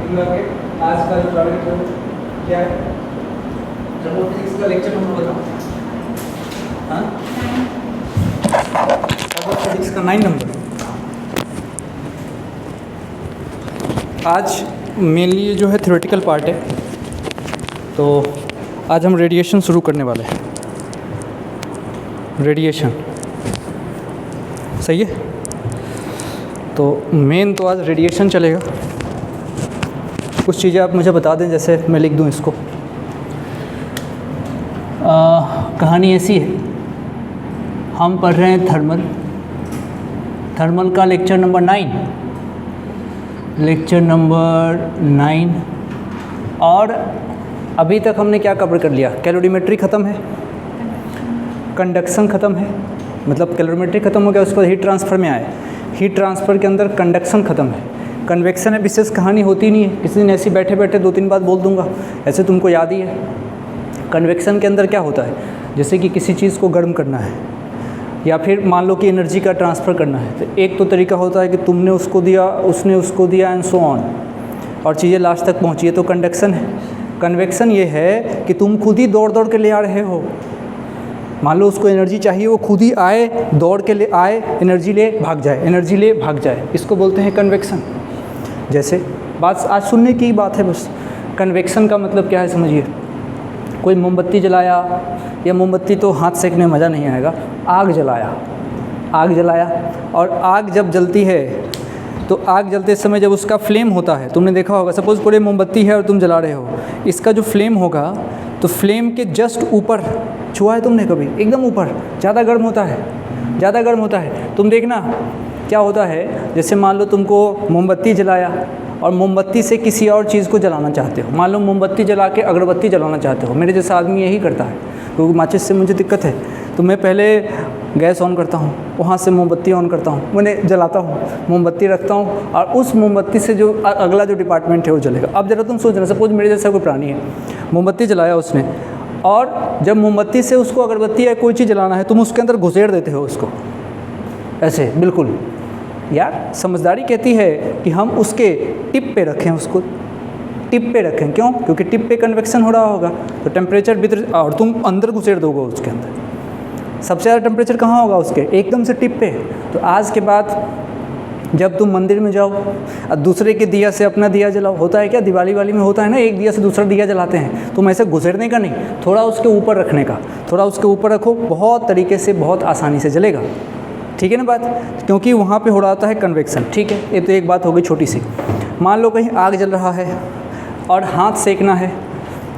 के आज का जो टॉपिक है क्या है? थर्मोफिजिक्स का लेक्चर नंबर बताओ। हाँ, थर्मोफिजिक्स का 9 नंबर। आज मेनली ये जो है थ्योरेटिकल पार्ट है, तो आज हम रेडिएशन शुरू करने वाले हैं। रेडिएशन सही है, तो मेन तो आज रेडिएशन चलेगा। कुछ चीज़ें आप मुझे बता दें, जैसे मैं लिख दूं इसको। कहानी ऐसी है, हम पढ़ रहे हैं थर्मल का लेक्चर नंबर 9 और अभी तक हमने क्या कवर कर लिया? कैलोरीमेट्री ख़त्म है, कंडक्शन ख़त्म है, मतलब कैलोरीमेट्री ख़त्म हो गया, उसको हीट ट्रांसफ़र में आए। हीट ट्रांसफ़र के अंदर कंडक्शन ख़त्म है। कन्वेक्शन है, विशेष कहानी होती नहीं है, किसी दिन ऐसी बैठे बैठे 2-3 बात बोल दूंगा, ऐसे तुमको याद ही है। कन्वेक्शन के अंदर क्या होता है? जैसे कि किसी चीज़ को गर्म करना है या फिर मान लो कि एनर्जी का ट्रांसफ़र करना है, तो एक तो तरीका होता है कि तुमने उसको दिया, उसने उसको दिया, एंड सो ऑन, और चीज़ें लास्ट तक पहुँची है, तो कंडक्शन है। कन्वेक्शन ये है कि तुम खुद ही दौड़ दौड़ के ले आ रहे हो। मान लो उसको एनर्जी चाहिए, वो खुद ही आए, दौड़ के ले आए, एनर्जी ले भाग जाए, एनर्जी ले भाग जाए, इसको बोलते हैं कन्वेक्शन। जैसे बात आज सुनने की बात है बस। कन्वेक्शन का मतलब क्या है समझिए। कोई मोमबत्ती जलाया, या मोमबत्ती तो हाथ सेकने में मज़ा नहीं आएगा, आग जलाया, और आग जब जलती है तो आग जलते समय जब उसका फ्लेम होता है, तुमने देखा होगा, सपोज़ पूरे मोमबत्ती है और तुम जला रहे हो, इसका जो फ्लेम होगा तो फ्लेम के जस्ट ऊपर, छुआ है तुमने कभी? एकदम ऊपर ज़्यादा गर्म होता है। तुम देखना क्या होता है, जैसे मान लो तुमको मोमबत्ती जलाया और मोमबत्ती से किसी और चीज़ को जलाना चाहते हो। मान लो मोमबत्ती जला के अगरबत्ती जलाना चाहते हो। मेरे जैसा आदमी यही करता है, क्योंकि माचिस से मुझे दिक्कत है, तो मैं पहले गैस ऑन करता हूँ, वहाँ से मोमबत्ती ऑन करता हूँ, मैंने जलाता हूँ, मोमबत्ती रखता हूँ, और उस मोमबत्ती से जो अगला जो डिपार्टमेंट है वो जलेगा। अब जरा तुम सोचना, सपोज मेरे जैसा कोई प्राणी है, मोमबत्ती जलाया उसने, और जब मोमबत्ती से उसको अगरबत्ती या कोई चीज़ जलाना है, तुम उसके अंदर घुसेड़ देते हो उसको, ऐसे बिल्कुल। यार समझदारी कहती है कि हम उसके टिप पे रखें, उसको टिप पे रखें। क्यों? क्योंकि टिप पे कन्वेक्शन हो रहा होगा, तो टेम्परेचर भीतर, और तुम अंदर घुसेड़ दोगे उसके अंदर। सबसे ज़्यादा टेम्परेचर कहाँ होगा उसके? एकदम से टिप पे। तो आज के बाद जब तुम मंदिर में जाओ और दूसरे के दिया से अपना दिया जलाओ, होता है क्या? दिवाली वाली में होता है ना, एक दिया से दूसरा दिया जलाते हैं। तुम ऐसे घुसेड़ने का नहीं, थोड़ा उसके ऊपर रखने का, थोड़ा उसके ऊपर रखो, बहुत तरीके से, बहुत आसानी से जलेगा। ठीक है ना बात? क्योंकि वहाँ पे हो रहा होता है कन्वेक्शन। ठीक है, ये तो एक बात हो गई छोटी सी। मान लो कहीं आग जल रहा है और हाथ सेकना है,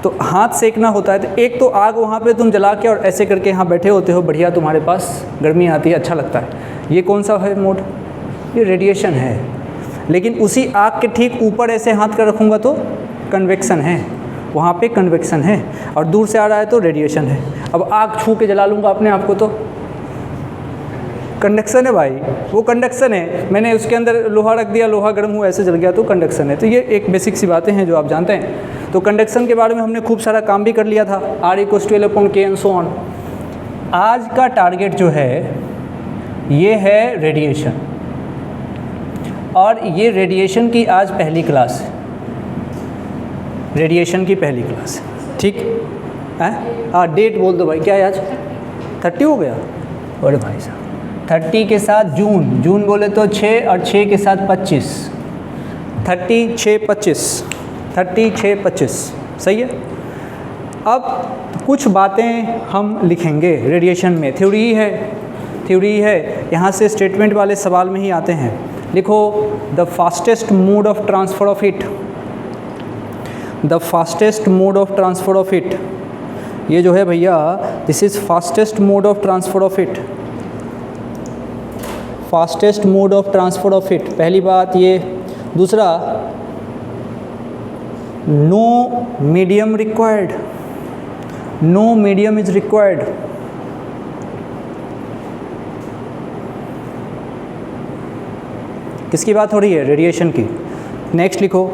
तो हाथ सेकना होता है, तो एक तो आग वहाँ पे तुम जला के और ऐसे करके यहाँ बैठे होते हो, बढ़िया, तुम्हारे पास गर्मी आती है, अच्छा लगता है। ये कौन सा है मोड? ये रेडिएशन है। लेकिन उसी आग के ठीक ऊपर ऐसे हाथ कर रखूँगा तो कन्वेक्शन है, वहाँ पे कन्वेक्शन है, और दूर से आ रहा है तो रेडिएशन है। अब आग छू के जला लूँगा अपने आप को तो कंडक्शन है भाई, वो कंडक्शन है। मैंने उसके अंदर लोहा रख दिया, लोहा गर्म हुआ, ऐसे जल गया, तो कंडक्शन है। तो ये एक बेसिक सी बातें हैं जो आप जानते हैं। तो कंडक्शन के बारे में हमने खूब सारा काम भी कर लिया था, R=L/K एंड सो ऑन। आज का टारगेट जो है ये है रेडिएशन, और ये रेडिएशन की आज पहली क्लास है, रेडिएशन की पहली क्लास है। ठीक है? हाँ, डेट बोल दो भाई, क्या है आज? 30 हो गया? अरे भाई साहब, 30 के साथ जून बोले तो 6, और 6 के साथ 25, 30/6/25 सही है। अब कुछ बातें हम लिखेंगे रेडिएशन में, थ्योरी है। यहाँ से स्टेटमेंट वाले सवाल में ही आते हैं। लिखो, the fastest mode of transfer of heat, ये जो है भैया, this is fastest mode of transfer of heat, पहली बात ये। दूसरा, नो मीडियम इज रिक्वायर्ड। किसकी बात हो रही है? रेडिएशन की। नेक्स्ट लिखो,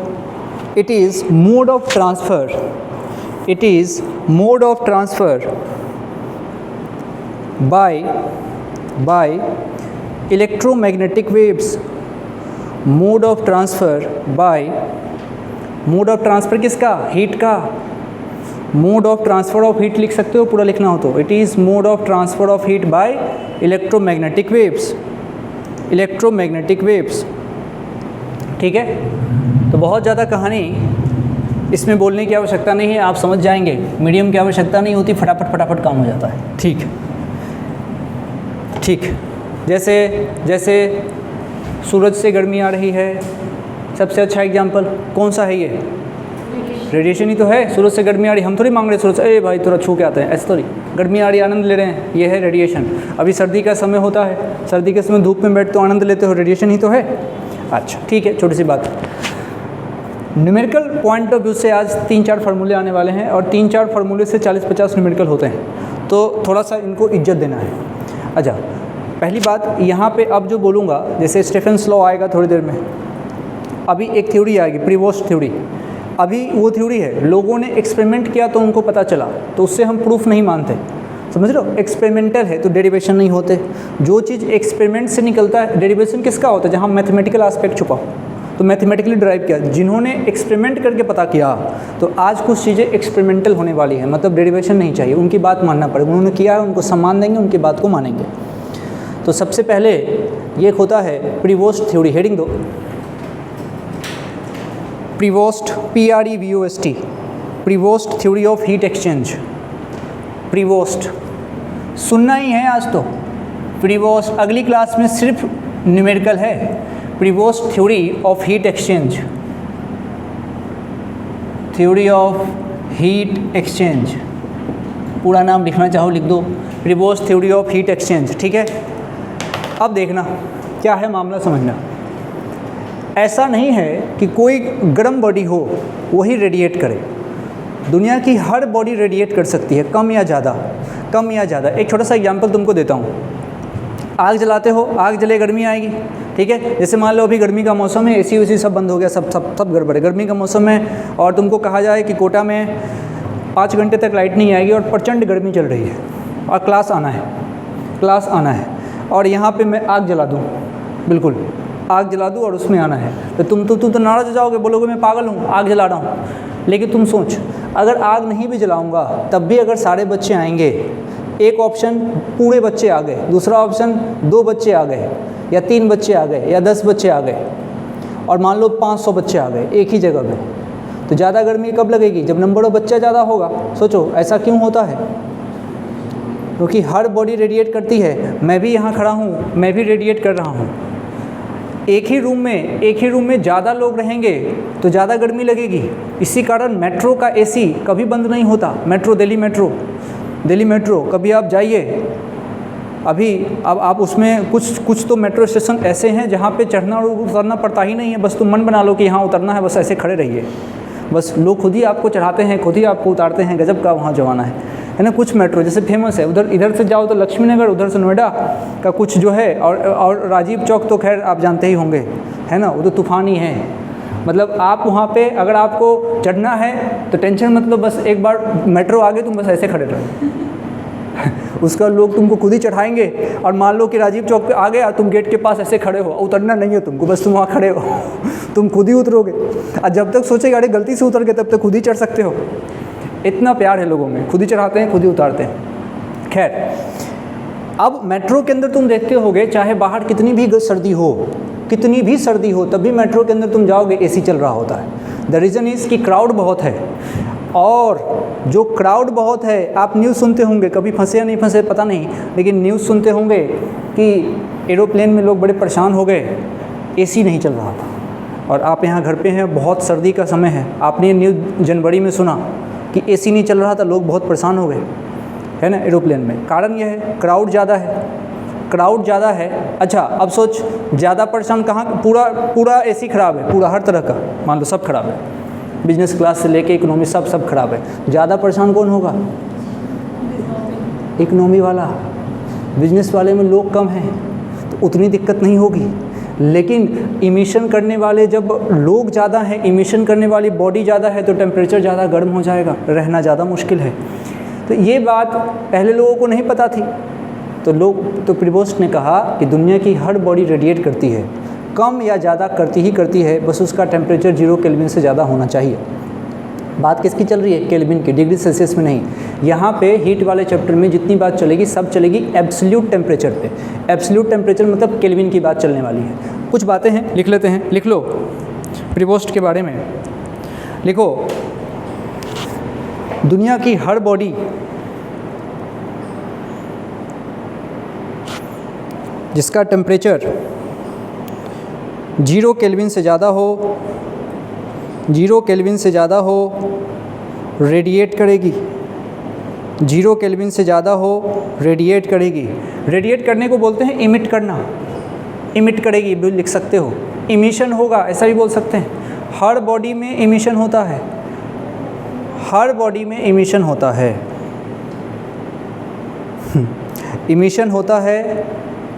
it is mode of transfer bye electromagnetic waves, mode of transfer bye mode of transfer किसका? हीट का। Mode of transfer of heat लिख सकते हो, पूरा लिखना हो तो। It is mode of transfer of heat bye electromagnetic waves, electromagnetic waves. ठीक है, तो बहुत ज़्यादा कहानी इसमें बोलने की आवश्यकता नहीं है, आप समझ जाएंगे। मीडियम की आवश्यकता नहीं होती, फटाफट काम हो जाता है। ठीक, ठीक। जैसे सूरज से गर्मी आ रही है, सबसे अच्छा एग्जाम्पल कौन सा है? ये रेडिएशन ही तो है। सूरज से गर्मी आ रही, हम थोड़ी मांग रहे सूरज से, भाई थोड़ा छू के आते हैं, ऐसे थोड़ी। गर्मी आ रही, आनंद ले रहे हैं, ये है रेडिएशन। अभी सर्दी का समय होता है, सर्दी के समय धूप में बैठते हो, आनंद लेते हो, रेडिएशन ही तो है। अच्छा ठीक है, छोटी सी बात। न्यूमेरिकल पॉइंट ऑफ व्यू से आज 3-4 फार्मूले आने वाले हैं, और 3-4 फार्मूले से 40-50 न्यूमेरिकल होते हैं, तो थोड़ा सा इनको इज्जत देना है। अच्छा, पहली बात यहाँ पे अब जो बोलूँगा, जैसे स्टेफेंस लॉ आएगा थोड़ी देर में, अभी एक थ्योरी आएगी, प्रीवोस्ट थ्योरी। अभी वो थ्योरी है, लोगों ने एक्सपेरिमेंट किया तो उनको पता चला, तो उससे हम प्रूफ नहीं मानते। समझ रहे हो? एक्सपेरिमेंटल है तो डेरिवेशन नहीं होते। जो चीज़ एक्सपेरिमेंट से निकलता है, डेरिवेशन किसका होता है? जहाँ मैथमेटिकल एस्पेक्ट छुपा हो, तो मैथमेटिकली ड्राइव किया। जिन्होंने एक्सपेरिमेंट करके पता किया, तो आज कुछ चीज़ें एक्सपेरिमेंटल होने वाली है, मतलब डेरिवेशन नहीं चाहिए, उनकी बात मानना पड़ेगा। उन्होंने किया है, उनको सम्मान देंगे, उनकी बात को मानेंगे। तो सबसे पहले ये होता है प्रीवोस्ट थ्योरी। हेडिंग दो, Prevost, PREVOST, Prevost theory of heat exchange. Prevost सुनना ही है आज तो। प्रीवोस्ट अगली क्लास में सिर्फ न्यूमेरिकल है। Prevost theory of heat exchange, theory of heat exchange, पूरा नाम लिखना चाहो लिख दो, Prevost theory of heat exchange. ठीक है, अब देखना क्या है मामला, समझना। ऐसा नहीं है कि कोई गर्म बॉडी हो वही रेडिएट करे। दुनिया की हर बॉडी रेडिएट कर सकती है, कम या ज़्यादा, कम या ज़्यादा। एक छोटा सा एग्जांपल तुमको देता हूँ। आग जलाते हो, आग जले गर्मी आएगी। ठीक है, जैसे मान लो अभी गर्मी का मौसम है, एसी वेसी सब बंद हो गया, सब गड़बड़ है। गर्मी का मौसम है और तुमको कहा जाए कि कोटा में 5 घंटे तक लाइट नहीं आएगी और प्रचंड गर्मी चल रही है और क्लास आना है, और यहाँ पे मैं आग जला दूँ, बिल्कुल आग जला दूँ और उसमें आना है, तो तुम तो नाराज़ हो जाओगे, बोलोगे मैं पागल हूँ, आग जला रहा हूँ। लेकिन तुम सोच, अगर आग नहीं भी जलाऊंगा तब भी अगर सारे बच्चे आएंगे, एक ऑप्शन पूरे बच्चे आ गए, दूसरा ऑप्शन 2 बच्चे आ गए, या 3 बच्चे आ गए, या 10 बच्चे आ गए, और मान लो 500 बच्चे आ गए एक ही जगह पे, तो ज़्यादा गर्मी कब लगेगी? जब नंबर ऑफ बच्चा ज़्यादा होगा। सोचो ऐसा क्यों होता है? क्योंकि हर बॉडी रेडिएट करती है। मैं भी यहाँ खड़ा हूँ, मैं भी रेडिएट कर रहा हूँ। एक ही रूम में ज़्यादा लोग रहेंगे तो ज़्यादा गर्मी लगेगी। इसी कारण मेट्रो का एसी कभी बंद नहीं होता। मेट्रो, दिल्ली मेट्रो कभी आप जाइए, अभी अब आप उसमें कुछ तो मेट्रो स्टेशन ऐसे हैं जहाँ पे चढ़ना और उतरना पड़ता ही नहीं है। बस तुम मन बना लो कि यहाँ उतरना है, बस ऐसे खड़े रहिए, बस लोग खुद ही आपको चढ़ाते हैं, खुद ही आपको उतारते हैं। गजब का वहाँ जमाना है ना। कुछ मेट्रो जैसे फेमस है, इधर से जाओ तो लक्ष्मी नगर, उधर से नोएडा का कुछ जो है, और राजीव चौक तो खैर आप जानते ही होंगे, है ना, वो तो तूफ़ानी है। मतलब आप वहाँ पे अगर आपको चढ़ना है तो टेंशन मतलब बस एक बार मेट्रो आ गई, तुम बस ऐसे खड़े रहो उसका लोग तुमको खुद ही चढ़ाएंगे। और मान लो कि राजीव चौक पे आ गया, तुम गेट के पास ऐसे खड़े हो, उतरना नहीं है तुमको, बस तुम वहाँ खड़े हो तुम खुद ही उतरोगे। और जब तक सोचेगा अरे गलती से उतर गए, तब तक खुद ही चढ़ सकते हो। इतना प्यार है लोगों में, खुद ही चढ़ाते हैं, खुद ही उतारते हैं। खैर, अब मेट्रो के अंदर तुम देखते होगे, चाहे बाहर कितनी भी सर्दी हो, तब भी मेट्रो के अंदर तुम जाओगे एसी चल रहा होता है। द रीज़न इज़ कि क्राउड बहुत है, और जो क्राउड बहुत है, आप न्यूज़ सुनते होंगे, कभी फंसे या नहीं फंसे पता नहीं, लेकिन न्यूज़ सुनते होंगे कि एरोप्लेन में लोग बड़े परेशान हो गए, एसी नहीं चल रहा था। और आप यहाँ घर पे हैं, बहुत सर्दी का समय है, आपने न्यूज़ जनवरी में सुना कि एसी नहीं चल रहा था, लोग बहुत परेशान हो गए, है ना, एरोप्लेन में। कारण यह है क्राउड ज़्यादा है। अच्छा, अब सोच ज़्यादा परेशान कहाँ? पूरा एसी ख़राब है, पूरा हर तरह का, मान लो सब ख़राब है, बिजनेस क्लास से लेके इकोनॉमी सब ख़राब है। ज़्यादा परेशान कौन होगा? इकोनॉमी वाला। बिजनेस वाले में लोग कम हैं तो उतनी दिक्कत नहीं होगी, लेकिन इमिशन करने वाले जब लोग ज़्यादा हैं, इमिशन करने वाली बॉडी ज़्यादा है, तो टेम्परेचर ज़्यादा गर्म हो जाएगा, रहना ज़्यादा मुश्किल है। तो ये बात पहले लोगों को नहीं पता थी, तो प्रीवोस्ट ने कहा कि दुनिया की हर बॉडी रेडिएट करती है, कम या ज़्यादा करती ही करती है, बस उसका टेम्परेचर 0 केल्विन से ज़्यादा होना चाहिए। बात किसकी चल रही है? केल्विन की, डिग्री सेल्सियस में नहीं। यहाँ पे हीट वाले चैप्टर में जितनी बात चलेगी सब चलेगी एब्सोल्यूट टेम्परेचर पे। एब्सोल्यूट टेम्परेचर मतलब केल्विन की बात चलने वाली है। कुछ बातें हैं, लिख लेते हैं, लिख लो प्रीवोस्ट के बारे में। लिखो, दुनिया की हर बॉडी जिसका टेम्परेचर 0 केल्विन से ज़्यादा हो, 0 केल्विन से ज़्यादा हो, रेडिएट करेगी। 0 केल्विन से ज़्यादा हो, रेडिएट करेगी। रेडिएट करने को बोलते हैं इमिट करना। इमिट करेगी भी लिख सकते हो, इमिशन होगा ऐसा भी बोल सकते हैं। हर बॉडी में इमिशन होता है, हर बॉडी में इमिशन होता है, इमिशन होता है।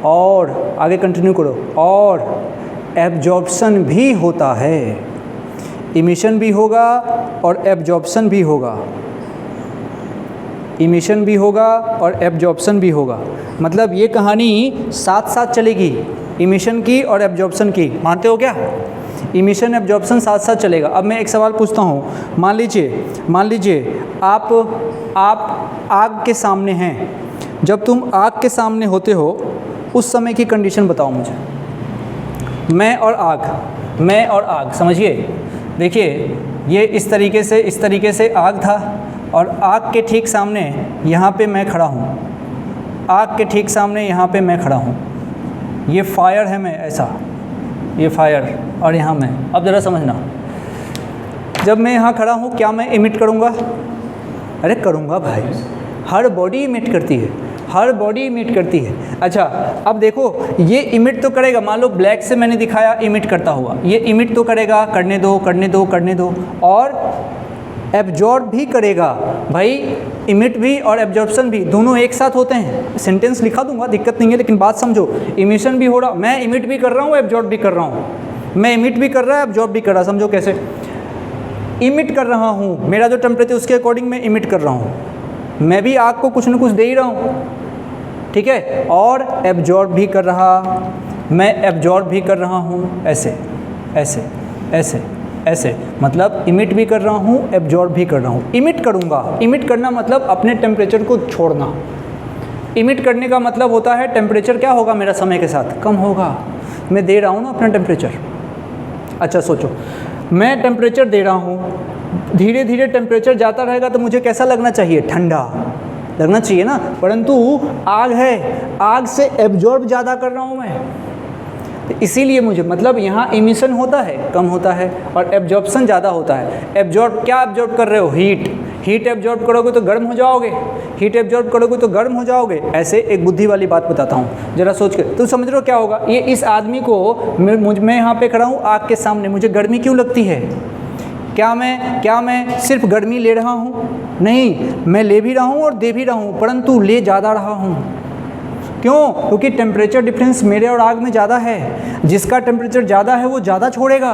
और आगे कंटिन्यू करो, और एब्जॉर्प्शन भी होता है। इमिशन भी होगा और एब्जॉर्प्शन भी होगा, इमिशन भी होगा और एब्जॉर्प्शन भी होगा। मतलब ये कहानी साथ साथ चलेगी, इमिशन की और एब्जॉर्प्शन की। मानते हो क्या? इमिशन एब्जॉर्प्शन साथ साथ चलेगा। अब मैं एक सवाल पूछता हूँ, मान लीजिए आप आग के सामने हैं। जब तुम आग के सामने होते हो उस समय की कंडीशन बताओ मुझे। मैं और आग, समझिए। देखिए, ये इस तरीके से आग था और आग के ठीक सामने यहाँ पे मैं खड़ा हूँ, आग के ठीक सामने यहाँ पे मैं खड़ा हूँ। ये फायर है, मैं ऐसा, ये फायर और यहाँ मैं। अब ज़रा समझना, जब मैं यहाँ खड़ा हूँ क्या मैं इमिट करूँगा? अरे करूँगा भाई, हर बॉडी इमिट करती है, हर बॉडी इमिट करती है। अच्छा, अब देखो ये इमिट तो करेगा। मान लो ब्लैक से मैंने दिखाया इमिट करता हुआ, ये इमिट तो करेगा, करने दो, और एब्जॉर्ब भी करेगा। भाई इमिट भी और एब्जॉर्प्शन भी दोनों एक साथ होते हैं। सेंटेंस लिखा दूंगा, दिक्कत नहीं है, लेकिन बात समझो। इमिशन भी हो रहा, मैं इमिट भी कर रहा हूँ, एब्जॉर्ब भी कर रहा हूँ। मैं इमिट भी कर रहा है, एब्जॉर्ब भी कर रहा। समझो कैसे? इमिट कर रहा हूँ, मेरा जो टेम्परेचर उसके अकॉर्डिंग मैं इमिट कर रहा हूँ। मैं भी आग को कुछ न कुछ दे ही रहा हूँ, ठीक है। और एब्जॉर्ब भी कर रहा, मैं एब्जॉर्ब भी कर रहा हूँ, ऐसे ऐसे ऐसे ऐसे। मतलब इमिट भी कर रहा हूँ, एब्जॉर्ब भी कर रहा हूँ। इमिट करूँगा, इमिट करना मतलब अपने टेम्परेचर को छोड़ना। इमिट करने का मतलब होता है टेम्परेचर क्या होगा मेरा समय के साथ? कम होगा। मैं दे रहा हूँ ना अपना टेम्परेचर। अच्छा सोचो, मैं टेम्परेचर दे रहा हूँ, धीरे धीरे टेम्परेचर जाता रहेगा तो मुझे कैसा लगना चाहिए? ठंडा लगना चाहिए ना। परंतु आग है, आग से एब्जॉर्ब ज़्यादा कर रहा हूँ मैं, इसीलिए मुझे, मतलब यहाँ इमिशन होता है, कम होता है, और एब्जॉर्प्शन ज़्यादा होता है। एब्जॉर्ब क्या एब्जॉर्ब कर रहे हो? हीट एब्जॉर्ब करोगे तो गर्म हो जाओगे, हीट एब्जॉर्ब करोगे तो गर्म हो जाओगे। ऐसे एक बुद्धि वाली बात बताता हूँ, जरा सोच के तुम समझ रहे हो क्या होगा। ये इस आदमी को, मैं यहाँ पे खड़ा हूँ आग के सामने, मुझे गर्मी क्यों लगती है? क्या मैं सिर्फ गर्मी ले रहा हूँ? नहीं, मैं ले भी रहा हूँ और दे भी रहा हूँ, परंतु ले ज़्यादा रहा हूँ। क्यों? क्योंकि टेम्परेचर डिफरेंस मेरे और आग में ज़्यादा है। जिसका टेम्परेचर ज़्यादा है वो ज़्यादा छोड़ेगा।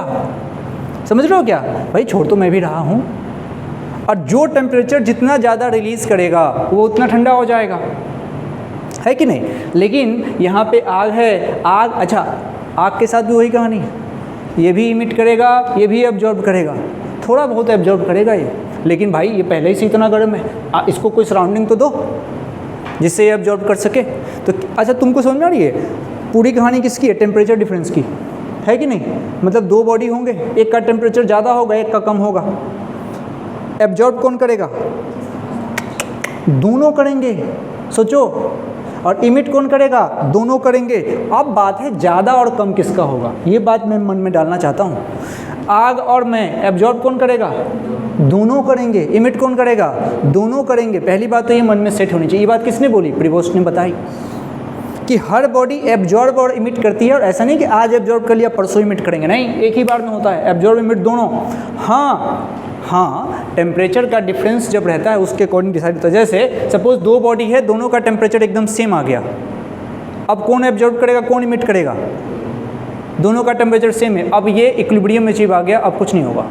समझ रहे हो क्या? भाई छोड़ तो मैं भी रहा हूँ, और जो टेम्परेचर जितना ज़्यादा रिलीज़ करेगा वो उतना ठंडा हो जाएगा, है कि नहीं? लेकिन यहाँ पे आग है, आग, अच्छा आग के साथ भी वही कहानी है। ये भी इमिट करेगा, ये भी एब्जॉर्ब करेगा, थोड़ा बहुत एब्जॉर्ब करेगा ये। लेकिन भाई ये पहले ही से इतना गर्म है, इसको कोई सराउंडिंग तो दो जिससे ये एब्जॉर्ब कर सके। तो अच्छा तुमको समझ में आ रही है पूरी कहानी किसकी है? टेम्परेचर डिफरेंस की, है कि नहीं? मतलब दो बॉडी होंगे, एक का टेम्परेचर ज़्यादा होगा, एक का कम होगा। एब्जॉर्ब कौन करेगा? दोनों करेंगे, सोचो। और इमिट कौन करेगा? दोनों करेंगे। अब बात है ज़्यादा और कम किसका होगा, ये बात मैं मन में डालना चाहता हूँ। आग और मैं, एब्जॉर्ब कौन करेगा? दोनों करेंगे। इमिट कौन करेगा? दोनों करेंगे। पहली बात तो ये मन में सेट होनी चाहिए। ये बात किसने बोली? प्रीवोस्ट ने बताई कि हर बॉडी एब्जॉर्ब और इमिट करती है। और ऐसा नहीं कि आज एब्जॉर्ब कर लिया परसों इमिट करेंगे, नहीं, एक ही बार में होता है एब्जॉर्ब इमिट दोनों। हाँ, टेम्परेचर का डिफरेंस जब रहता है उसके अकॉर्डिंग डिसाइड होता है। जैसे सपोज दो बॉडी है, दोनों का टेम्परेचर एकदम सेम आ गया, अब कौन एब्जॉर्ब करेगा, कौन इमिट करेगा? दोनों का टेम्परेचर सेम है। अब ये इक्विलिब्रियम में अचीव आ गया, अब कुछ नहीं होगा।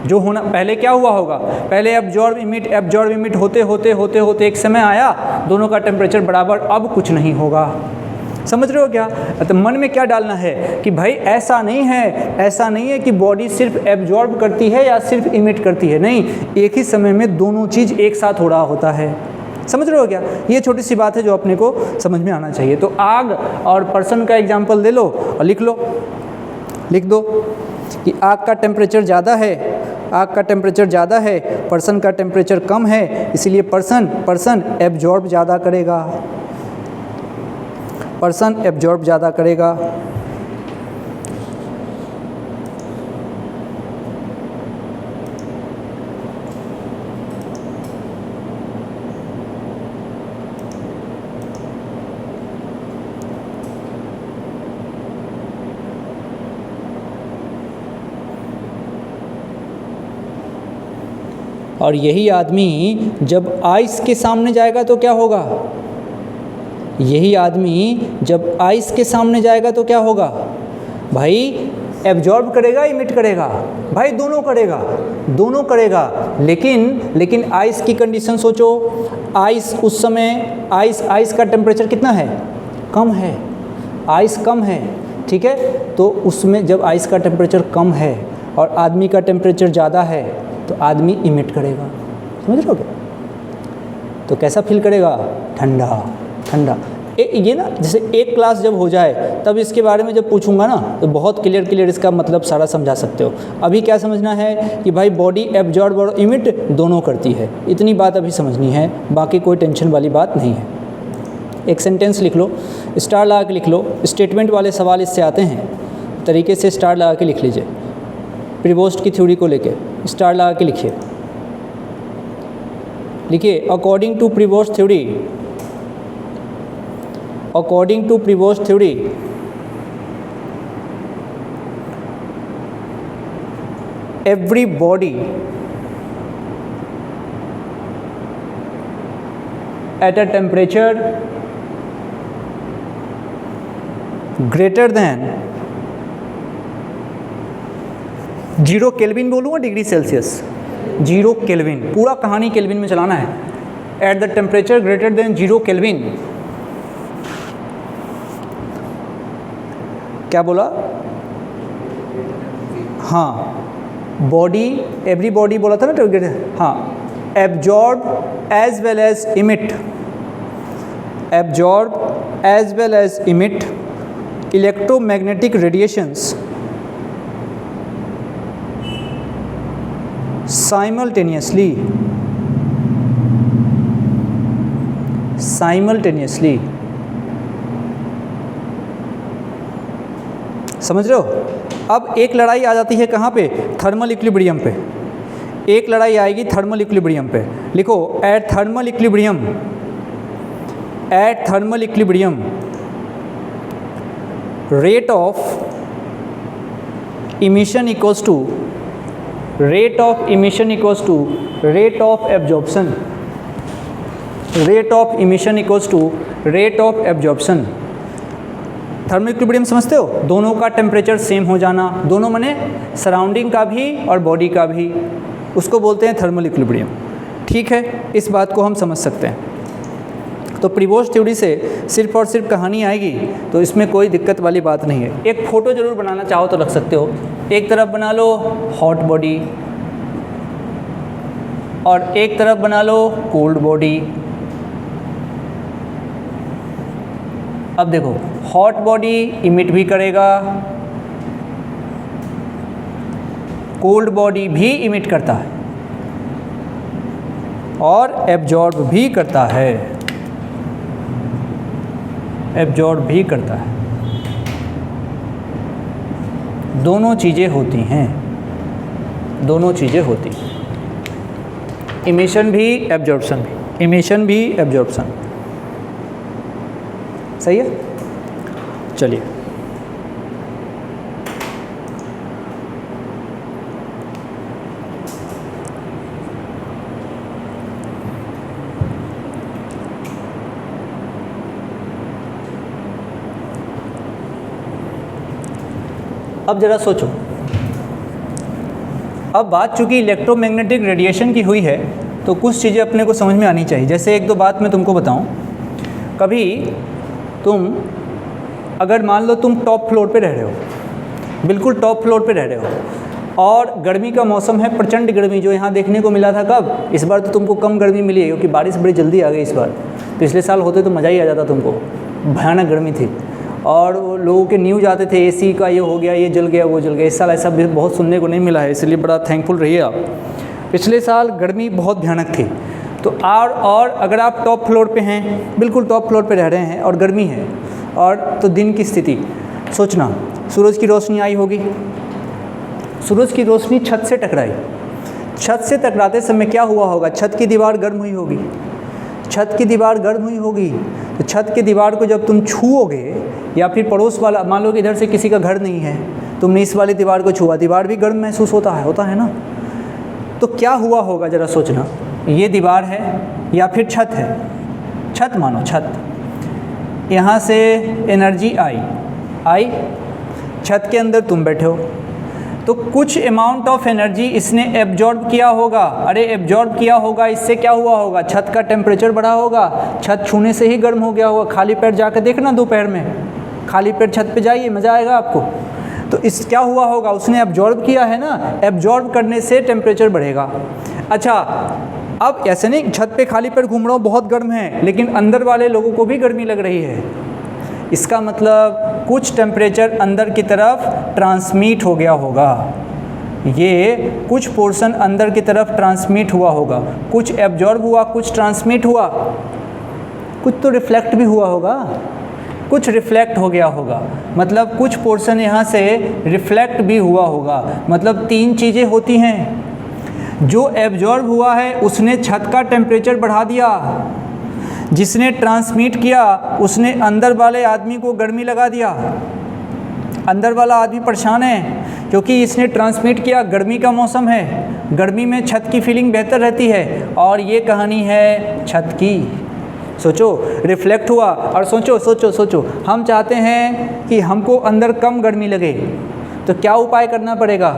जो होना पहले क्या हुआ होगा? पहले एब्जॉर्ब इमिट होते होते एक समय आया, दोनों का टेम्परेचर बराबर, अब कुछ नहीं होगा। समझ रहे हो क्या? तो मन में क्या डालना है कि भाई ऐसा नहीं है कि बॉडी सिर्फ एब्जॉर्ब करती है या सिर्फ इमिट करती है, नहीं, एक ही समय में दोनों चीज़ एक साथ हो रहा होता है। समझ रहे हो क्या? ये छोटी सी बात है जो अपने को समझ में आना चाहिए। तो आग और पर्सन का एग्जाम्पल ले लो और लिख दो कि आग का टेम्परेचर ज़्यादा है, पर्सन का टेम्परेचर कम है, इसीलिए पर्सन एब्जॉर्ब ज़्यादा करेगा। और यही आदमी जब आइस के सामने जाएगा तो क्या होगा? भाई एब्जॉर्ब करेगा, इमिट करेगा? भाई दोनों करेगा। लेकिन आइस की कंडीशन सोचो, आइस उस समय आइस का टेम्परेचर कितना है? कम है, आइस कम है, ठीक है। तो उसमें जब आइस का टेम्परेचर कम है और आदमी का टेम्परेचर ज़्यादा है तो आदमी इमिट करेगा। समझ रहे हो क्या? तो कैसा फील करेगा? ठंडा। ये ना जैसे एक क्लास जब हो जाए तब इसके बारे में जब पूछूंगा ना तो बहुत क्लियर इसका मतलब सारा समझा सकते हो। अभी क्या समझना है कि भाई बॉडी एब्जॉर्ब और इमिट दोनों करती है, इतनी बात अभी समझनी है, बाकी कोई टेंशन वाली बात नहीं है। एक सेंटेंस लिख लो, स्टार लगा के लिख लो। स्टेटमेंट वाले सवाल इससे आते हैं, तरीके से स्टार लगा के लिख लीजिए। प्रीपोस्ट की थ्योरी को लेके स्टार लगा के लिखिए according to Prevost theory every body at a temperature greater than 0 kelvin बोलूँगा डिग्री सेल्सियस, 0 केल्विन, पूरा कहानी केल्विन में चलाना है। At the temperature greater than 0 kelvin, क्या बोला? हाँ, बॉडी, एवरी बॉडी बोला था ना, हाँ, absorb as well as emit electromagnetic radiations simultaneously समझ रहे हो? अब एक लड़ाई आ जाती है कहाँ पे? थर्मल इक्विलिब्रियम पे। एक लड़ाई आएगी थर्मल इक्विलिब्रियम पे। लिखो at thermal equilibrium rate of emission equals to rate of emission equals to rate of absorption. Rate of emission equals to rate of absorption. Thermal equilibrium समझते हो? दोनों का टेम्परेचर सेम हो जाना, दोनों माने सराउंडिंग का भी और बॉडी का भी, उसको बोलते हैं थर्मल इक्विलिब्रियम। ठीक है, इस बात को हम समझ सकते हैं। तो प्रीपोस्ट थ्योरी से सिर्फ और सिर्फ कहानी आएगी तो इसमें कोई दिक्कत वाली बात नहीं है। एक फ़ोटो ज़रूर बनाना चाहो तो रख सकते हो। एक तरफ बना लो हॉट बॉडी और एक तरफ बना लो कोल्ड बॉडी। अब देखो, हॉट बॉडी इमिट भी करेगा, कोल्ड बॉडी भी इमिट करता है और एब्जॉर्ब भी करता है, दोनों चीज़ें होती हैं, इमिशन भी एब्जॉर्प्शन भी, सही है। चलिए, अब ज़रा सोचो। अब बात चूँकि इलेक्ट्रोमैग्नेटिक रेडिएशन की हुई है तो कुछ चीज़ें अपने को समझ में आनी चाहिए। जैसे एक दो बात मैं तुमको बताऊं। कभी तुम अगर मान लो तुम टॉप फ्लोर पे रह रहे हो, बिल्कुल टॉप फ्लोर पे रह रहे हो और गर्मी का मौसम है, प्रचंड गर्मी जो यहाँ देखने को मिला था कब, इस बार तो तुमको कम गर्मी मिली है क्योंकि बारिश बड़ी जल्दी आ गई इस बार। पिछले साल होते तो मज़ा ही आ जाता तुमको, भयानक गर्मी थी और लोगों के न्यूज़ आते थे एसी का ये हो गया, ये जल गया, वो जल गया। इस साल ऐसा भी बहुत सुनने को नहीं मिला है, इसलिए बड़ा थैंकफुल रहिए आप। पिछले साल गर्मी बहुत भयानक थी। तो और अगर आप टॉप फ्लोर पे हैं, बिल्कुल टॉप फ्लोर पे रह रहे हैं और गर्मी है, और तो दिन की स्थिति सोचना, सूरज की रोशनी आई होगी, सूरज की रोशनी छत से टकराई, छत से टकराते समय क्या हुआ होगा, छत की दीवार गर्म हुई होगी, छत की दीवार गर्म हुई होगी। तो छत की दीवार को जब तुम छूओगे या फिर पड़ोस वाला, मान लो कि इधर से किसी का घर नहीं है, तुमने इस वाली दीवार को छुआ, दीवार भी गर्म महसूस होता है ना। तो क्या हुआ होगा ज़रा सोचना, ये दीवार है या फिर छत है, छत मानो छत, यहाँ से एनर्जी आई, छत के अंदर तुम बैठे हो, तो कुछ अमाउंट ऑफ एनर्जी इसने एब्जॉर्ब किया होगा। अरे एब्जॉर्ब किया होगा, इससे क्या हुआ होगा, छत का टेम्परेचर बढ़ा होगा, छत छूने से ही गर्म हो गया होगा। खाली पेट जाकर देखना दोपहर में, खाली पेट छत पे जाइए, मज़ा आएगा आपको। तो इस क्या हुआ होगा, उसने एब्जॉर्ब किया है ना, एब्जॉर्ब करने से टेम्परेचर बढ़ेगा। अच्छा, अब ऐसे नहीं छत पे खाली पेट घूम रहा हूँ, बहुत गर्म है, लेकिन अंदर वाले लोगों को भी गर्मी लग रही है, इसका मतलब कुछ टेम्परेचर अंदर की तरफ ट्रांसमिट हो गया होगा, ये कुछ पोर्शन अंदर की तरफ ट्रांसमिट हुआ होगा, कुछ एब्जॉर्ब हुआ, कुछ ट्रांसमिट हुआ, कुछ तो रिफ्लेक्ट भी हुआ होगा, कुछ रिफ्लेक्ट हो गया होगा, मतलब कुछ पोर्शन यहाँ से रिफ्लेक्ट भी हुआ होगा। मतलब तीन चीज़ें होती हैं, जो एब्जॉर्ब हुआ है उसने छत का टेम्परेचर बढ़ा दिया, जिसने ट्रांसमिट किया उसने अंदर वाले आदमी को गर्मी लगा दिया, अंदर वाला आदमी परेशान है क्योंकि इसने ट्रांसमिट किया, गर्मी का मौसम है, गर्मी में छत की फीलिंग बेहतर रहती है, और ये कहानी है छत की। सोचो, रिफ्लेक्ट हुआ, और सोचो हम चाहते हैं कि हमको अंदर कम गर्मी लगे, तो क्या उपाय करना पड़ेगा,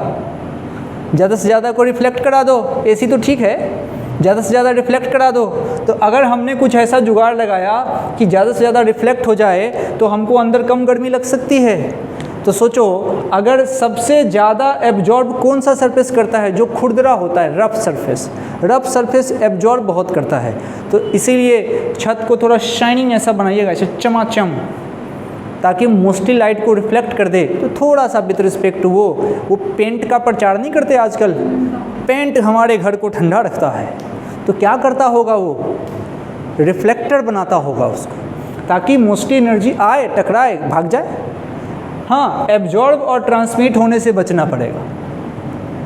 ज़्यादा से ज़्यादा को रिफ्लेक्ट करा दो, एसी तो ठीक है, ज़्यादा से ज़्यादा रिफ्लेक्ट करा दो। तो अगर हमने कुछ ऐसा जुगाड़ लगाया कि ज़्यादा से ज़्यादा रिफ्लेक्ट हो जाए तो हमको अंदर कम गर्मी लग सकती है। तो सोचो, अगर सबसे ज़्यादा एब्जॉर्ब कौन सा सरफेस करता है, जो खुरदरा होता है, रफ सरफेस एब्जॉर्ब बहुत करता है। तो इसीलिए छत को थोड़ा शाइनिंग ऐसा बनाइएगा, ऐसे चमाचम, ताकि मोस्टली लाइट को रिफ्लेक्ट कर दे। तो थोड़ा सा विद रिस्पेक्ट वो पेंट का प्रचार नहीं करते आजकल, पेंट हमारे घर को ठंडा रखता है, तो क्या करता होगा, वो रिफ्लेक्टर बनाता होगा उसको, ताकि मोस्टली एनर्जी आए, टकराए, भाग जाए। हाँ, एब्जॉर्ब और ट्रांसमिट होने से बचना पड़ेगा,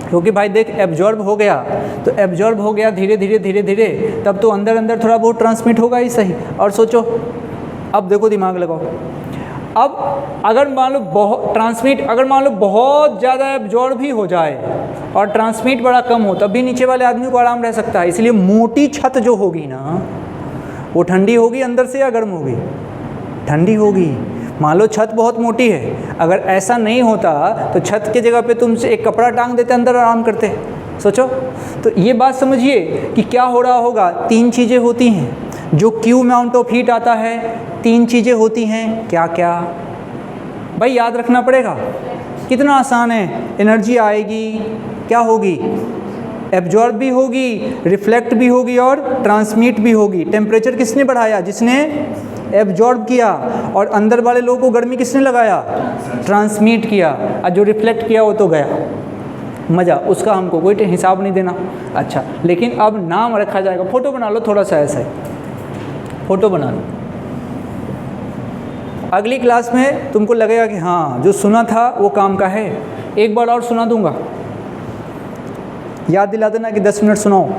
क्योंकि भाई देख, एब्जॉर्ब हो गया तो एब्जॉर्ब हो गया धीरे धीरे, तब तो अंदर अंदर थोड़ा बहुत ट्रांसमिट होगा ही सही। और सोचो, अब देखो, दिमाग लगाओ, अब अगर मान लो बहुत ज़्यादा एब्जॉर्ब भी हो जाए और ट्रांसमिट बड़ा कम हो, तब भी नीचे वाले आदमी को आराम रह सकता है। इसलिए मोटी छत जो होगी ना, वो ठंडी होगी अंदर से या गर्म होगी, ठंडी होगी। मान लो छत बहुत मोटी है, अगर ऐसा नहीं होता तो छत के जगह पे तुमसे एक कपड़ा टांग देते, अंदर आराम करते। सोचो, तो ये बात समझिए कि क्या हो रहा होगा। तीन चीज़ें होती हैं, जो क्यू अमाउंट ऑफ हीट आता है, तीन चीज़ें होती हैं, क्या क्या भाई याद रखना पड़ेगा। कितना आसान है, एनर्जी आएगी, क्या होगी, एब्जॉर्ब भी होगी, रिफ्लेक्ट भी होगी और ट्रांसमिट भी होगी। टेम्परेचर किसने बढ़ाया, जिसने एब्जॉर्ब किया, और अंदर वाले लोगों को गर्मी किसने लगाया, ट्रांसमिट किया, और जो रिफ्लेक्ट किया वो तो गया, मज़ा उसका हमको कोई हिसाब नहीं देना। अच्छा, लेकिन अब नाम रखा जाएगा। फ़ोटो बना लो, थोड़ा सा ऐसा है, फ़ोटो बना लो। अगली क्लास में तुमको लगेगा कि हाँ, जो सुना था वो काम का है। एक बार और सुना दूंगा, याद दिला देना कि 10 मिनट सुनाओ,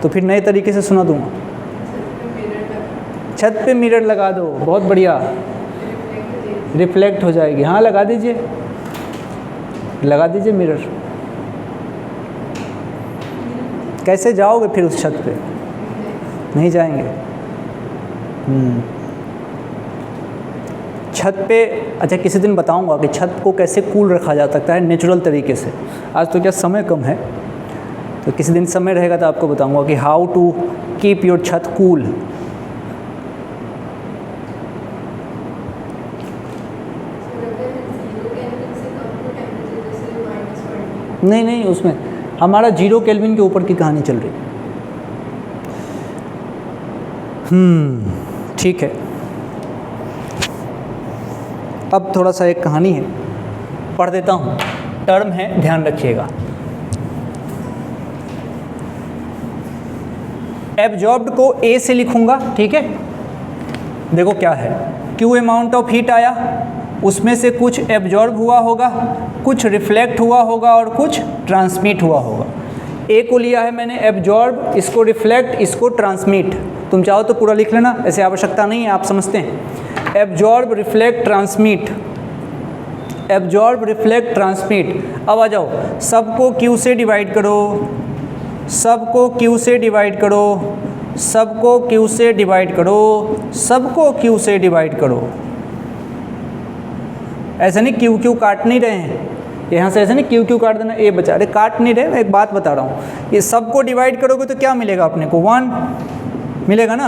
तो फिर नए तरीके से सुना दूंगा। छत पे मिरर लगा दो, बहुत बढ़िया, रिफ्लेक्ट हो जाएगी। हाँ, लगा दीजिए मिरर। कैसे जाओगे फिर उस छत पे, नहीं जाएंगे। छत पे, अच्छा किसी दिन बताऊंगा कि छत को कैसे कूल रखा जा सकता है नेचुरल तरीके से। आज तो क्या समय कम है, तो किसी दिन समय रहेगा तो आपको बताऊंगा कि हाउ टू कीप योर छत कूल। नहीं नहीं, उसमें हमारा 0 केल्विन के ऊपर की कहानी चल रही। ठीक है, अब थोड़ा सा एक कहानी है, पढ़ देता हूँ, टर्म है, ध्यान रखिएगा। एब्जॉर्ब्ड को ए से लिखूंगा, ठीक है। देखो क्या है, क्यू अमाउंट ऑफ हीट आया, उसमें से कुछ एब्जॉर्ब हुआ होगा, कुछ रिफ्लेक्ट हुआ होगा और कुछ ट्रांसमिट हुआ होगा। ए को लिया है मैंने एब्जॉर्ब, इसको रिफ्लेक्ट, इसको ट्रांसमिट। तुम चाहो तो पूरा लिख लेना, ऐसे आवश्यकता नहीं है, आप समझते हैं। Absorb, reflect, transmit, absorb, reflect, transmit. अब आ जाओ, सबको क्यू से डिवाइड करो, सबको क्यू से डिवाइड करो, सबको क्यू से डिवाइड करो, सबको क्यू से डिवाइड करो। ऐसा नहीं क्यू क्यू काट नहीं रहे हैं यहाँ से, ऐसा नहीं क्यू क्यू काट देना, ए बचा, अरे काट नहीं रहे, मैं एक बात बता रहा हूँ। ये सबको डिवाइड करोगे तो क्या मिलेगा अपने को, 1 मिलेगा ना।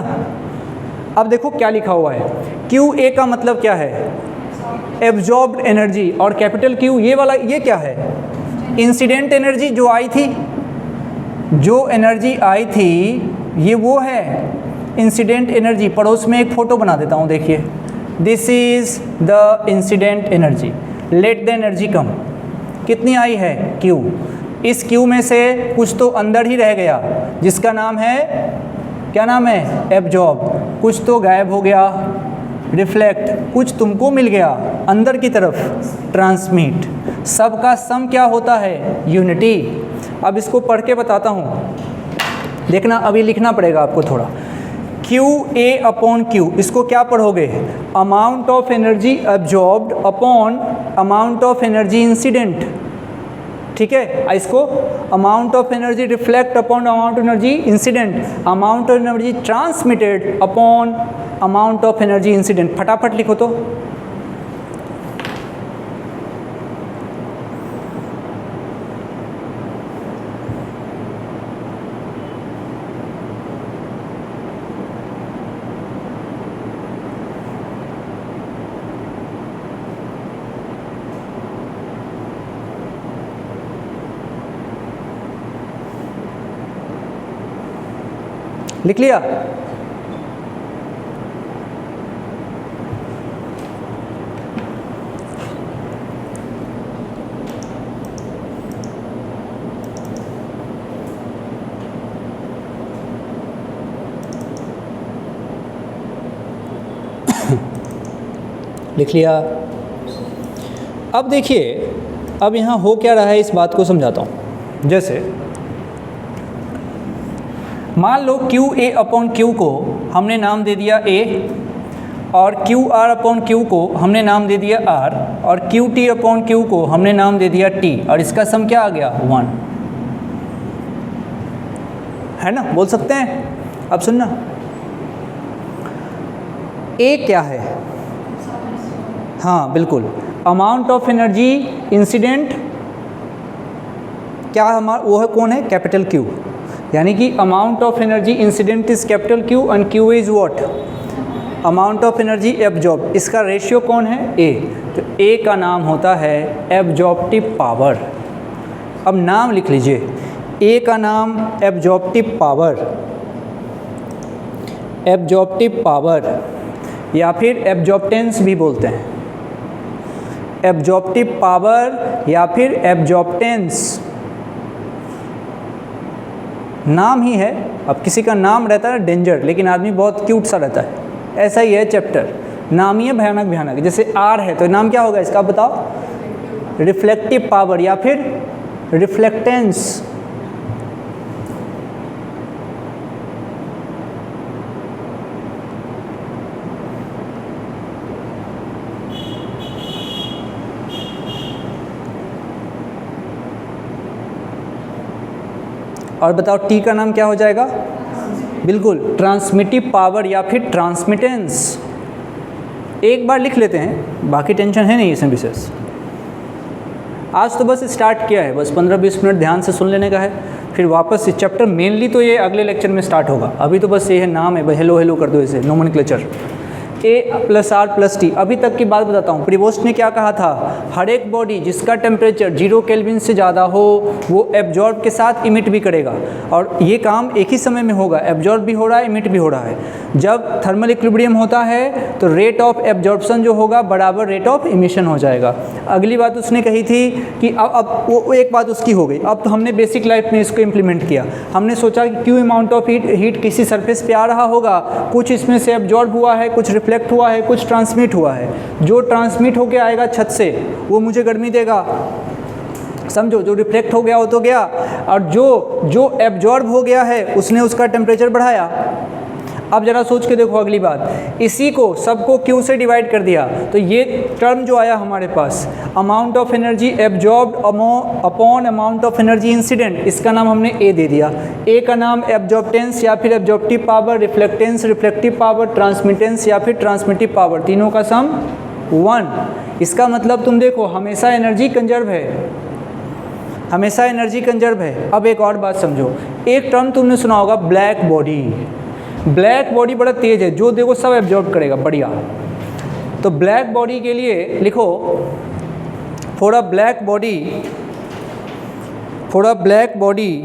अब देखो क्या लिखा हुआ है, क्यू ए का मतलब क्या है, एब्जॉर्ब्ड एनर्जी, और कैपिटल क्यू ये वाला ये क्या है, इंसिडेंट एनर्जी जो आई थी, जो एनर्जी आई थी ये वो है इंसिडेंट एनर्जी। पड़ोस में एक फ़ोटो बना देता हूँ, देखिए, this is the incident energy, let the energy come. कितनी आई है, क्यू। इस क्यू में से कुछ तो अंदर ही रह गया, जिसका नाम है, क्या नाम है, एब्जॉर्ब। कुछ तो गायब हो गया, रिफ्लेक्ट, कुछ तुमको मिल गया अंदर की तरफ, ट्रांसमिट। सबका सम क्या होता है, यूनिटी। अब इसको पढ़ के बताता हूँ, देखना, अभी लिखना पड़ेगा आपको थोड़ा। क्यू ए अपॉन क्यू, इसको क्या पढ़ोगे, amount of energy absorbed upon amount of energy incident, ठीक है। इसको amount of energy reflect upon amount of energy incident, amount of energy transmitted upon amount of energy incident. फटाफट लिखो तो, लिख लिया। लिख लिया। अब देखिए, अब यहाँ हो क्या रहा है, इस बात को समझाता हूँ। जैसे मान लो क्यू ए अपॉन क्यू को हमने नाम दे दिया ए, और क्यू आर अपॉन क्यू को हमने नाम दे दिया आर, और क्यू टी अपॉन क्यू को हमने नाम दे दिया टी, और इसका सम क्या आ गया, 1, है ना, बोल सकते हैं। अब सुनना, ए क्या है, हाँ बिल्कुल, अमाउंट ऑफ एनर्जी इंसिडेंट, क्या हमारा वो है, कौन है, कैपिटल क्यू। यानी कि amount of energy incident is capital Q and Q is what, amount of energy absorb. इसका रेशियो कौन है, ए। तो ए का नाम होता है एब्जॉर्प्टिव पावर। अब नाम लिख लीजिए, ए का नाम एब्जॉर्प्टिव पावर, एब्जॉर्प्टिव पावर, या फिर एब्जॉर्प्टेंस भी बोलते हैं, एब्जॉर्प्टिव पावर या फिर एब्जॉर्प्टेंस, नाम ही है। अब किसी का नाम रहता है डेंजर, लेकिन आदमी बहुत क्यूट सा रहता है, ऐसा ही है चैप्टर, नाम ही है भयानक भयानक। जैसे आर है तो नाम क्या होगा इसका, बताओ, रिफ्लेक्टिव पावर या फिर रिफ्लेक्टेंस। और बताओ टी का नाम क्या हो जाएगा, बिल्कुल ट्रांसमिटिव पावर या फिर ट्रांसमिटेंस। एक बार लिख लेते हैं, बाकी टेंशन है नहीं इसमें विशेष। आज तो बस स्टार्ट किया है, बस 15-20 मिनट ध्यान से सुन लेने का है, फिर वापस इस चैप्टर मेनली तो ये अगले लेक्चर में स्टार्ट होगा। अभी तो बस ये है, नाम है, हेलो हेलो कर दो इसे, nomenclature. A plus R plus T. अभी तक की बात बताता हूँ, प्रिवोस्ट ने क्या कहा था, हर एक बॉडी जिसका टेम्परेचर 0 केल्विन से ज़्यादा हो वो एब्जॉर्ब के साथ इमिट भी करेगा, और ये काम एक ही समय में होगा, एब्जॉर्ब भी हो रहा है, इमिट भी हो रहा है। जब थर्मल इक्विलिब्रियम होता है तो रेट ऑफ एब्जॉर्प्शन जो होगा बराबर रेट ऑफ इमिशन हो जाएगा। अगली बात उसने कही थी कि अब वो एक बात उसकी हो गई, अब तो हमने बेसिक लाइफ में इसको इम्प्लीमेंट किया। हमने सोचा कि क्यू अमाउंट ऑफ हीट किसी सरफेस पे आ रहा होगा, कुछ इसमें से एब्जॉर्ब हुआ है, कुछ रिफ्लेक्ट हुआ है, कुछ ट्रांसमिट हुआ है। जो ट्रांसमिट होके आएगा छत से वो मुझे गर्मी देगा, समझो। जो रिफ्लेक्ट हो गया वो तो गया, और जो एब्जॉर्ब हो गया है उसने उसका टेम्परेचर बढ़ाया। अब जरा सोच के देखो अगली बात, इसी को सबको क्यू से डिवाइड कर दिया तो ये टर्म जो आया हमारे पास, amount of energy absorbed upon amount of energy incident, इसका नाम हमने ए दे दिया। ए का नाम एब्जॉर्प्टेंस या फिर absorptive power, reflectance reflective power, transmittance या फिर ट्रांसमिटिव पावर, तीनों का सम 1। इसका मतलब तुम देखो हमेशा एनर्जी कंजर्व है, हमेशा एनर्जी कंजर्व है। अब एक और बात समझो, एक टर्म तुमने सुना होगा ब्लैक बॉडी। ब्लैक बॉडी बड़ा तेज है, जो देखो सब एब्जॉर्ब करेगा, बढ़िया। तो ब्लैक बॉडी के लिए लिखो, for a black body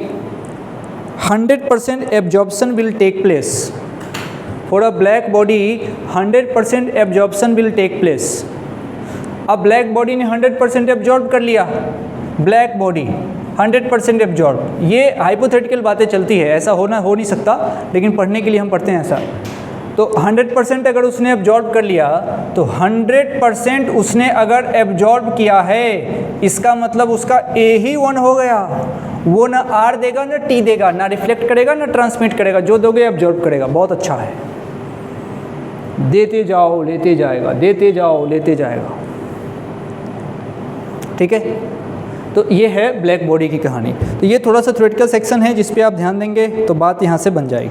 100% absorption will take place. For a black body 100% absorption will take place. अब ब्लैक बॉडी ने 100% एब्जॉर्ब कर लिया, ब्लैक बॉडी 100% एब्जॉर्ब। ये हाइपोथेटिकल बातें चलती है, ऐसा हो नहीं सकता, लेकिन पढ़ने के लिए हम पढ़ते हैं ऐसा। तो 100% अगर उसने एब्जॉर्ब कर लिया तो 100% उसने अगर एब्जॉर्ब किया है, इसका मतलब उसका ए ही 1 हो गया। वो ना आर देगा ना टी देगा, ना रिफ्लेक्ट करेगा ना ट्रांसमिट करेगा, जो दोगे एब्जॉर्ब करेगा। बहुत अच्छा है, देते जाओ लेते जाएगा, देते जाओ लेते जाएगा। ठीक है, तो ये है ब्लैक बॉडी की कहानी। तो ये थोड़ा सा थ्योरेटिकल सेक्शन है जिस पे आप ध्यान देंगे तो बात यहाँ से बन जाएगी।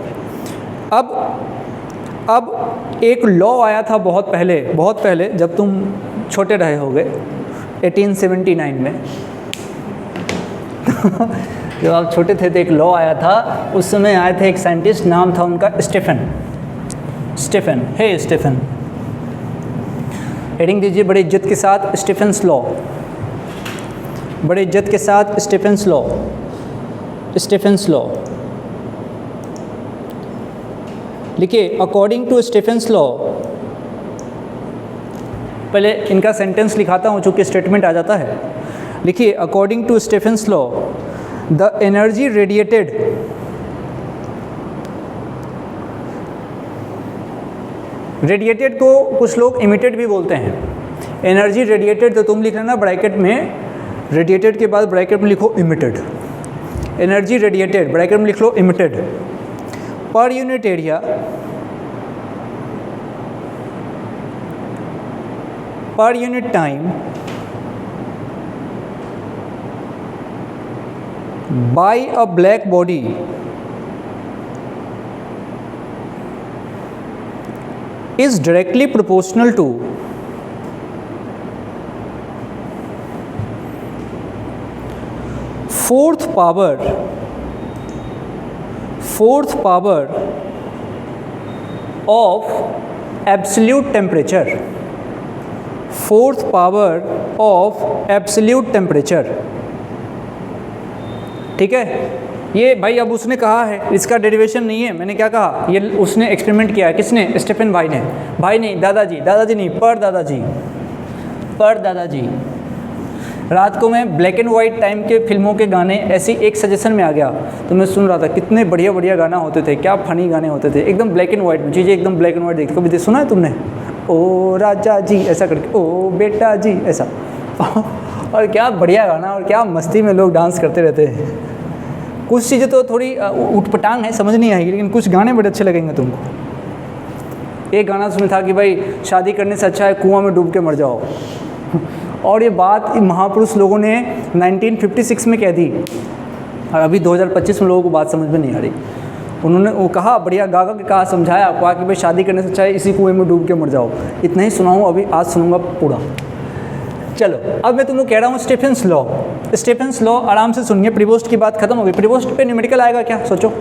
अब एक लॉ आया था बहुत पहले जब तुम छोटे रहे होगे, 1879 में जब आप छोटे थे तो एक लॉ आया था। उस समय आए थे एक साइंटिस्ट, नाम था उनका स्टीफन। हे स्टीफन, हेडिंग दीजिए बड़ी इज्जत के साथ, स्टीफन्स लॉ। बड़े इज्जत के साथ स्टीफन्स लॉ लिखिए। अकॉर्डिंग टू स्टीफन्स लॉ, पहले इनका सेंटेंस लिखाता हूँ चूँकि स्टेटमेंट आ जाता है। लिखिए, according to Stefan's law the energy radiated को कुछ लोग इमिटेड भी बोलते हैं। एनर्जी रेडिएटेड तो तुम लिख लेना ब्रैकेट में, रेडिएटेड के बाद ब्रैकेट में लिखो इमिटेड। एनर्जी रेडिएटेड ब्रैकेट में लिख लो इमिटेड पर यूनिट एरिया, पर unit time by a black body is directly proportional to fourth power of absolute temperature, fourth power of absolute temperature। ठीक है, ये भाई अब उसने कहा है, इसका डेरिवेशन नहीं है। मैंने क्या कहा, ये उसने एक्सपेरिमेंट किया है। किसने? स्टीफन भाई नहीं, दादाजी नहीं, पर दादाजी। रात को मैं ब्लैक एंड वाइट टाइम के फिल्मों के गाने ऐसी एक सजेशन में आ गया तो मैं सुन रहा था, कितने बढ़िया बढ़िया गाना होते थे, क्या फनी गाने होते थे, एकदम ब्लैक एंड वाइट में, चीज़ें एकदम ब्लैक एंड वाइट देखते। कभी सुना है तुमने? ओ राजा जी ऐसा करके, ओ बेटा जी ऐसा और क्या बढ़िया गाना, और क्या मस्ती में लोग डांस करते रहते हैं। कुछ चीज़ें तो थोड़ी उठपटांग है, समझ नहीं आएगी, लेकिन कुछ गाने बड़े अच्छे लगेंगे तुमको। एक गाना उसमें था कि भाई शादी करने से अच्छा है कुआं में डूब के मर जाओ और ये बात महापुरुष लोगों ने 1956 में कह दी और अभी 2025 में लोगों को बात समझ में नहीं आ रही। उन्होंने वो कहा, बढ़िया गा के कहा, समझाया आपको कि भाई शादी करने से अच्छा है इसी कुएं में डूब के मर जाओ। इतना ही सुनाऊँ, अभी आज सुनूंगा पूरा। चलो, अब मैं तुमको कह रहा हूँ स्टीफन्स लॉ आराम से सुनिए। प्रीवोस्ट की बात खत्म हो गई। प्रीवोस्ट पे न्यूमेरिकल आएगा क्या? सोचो,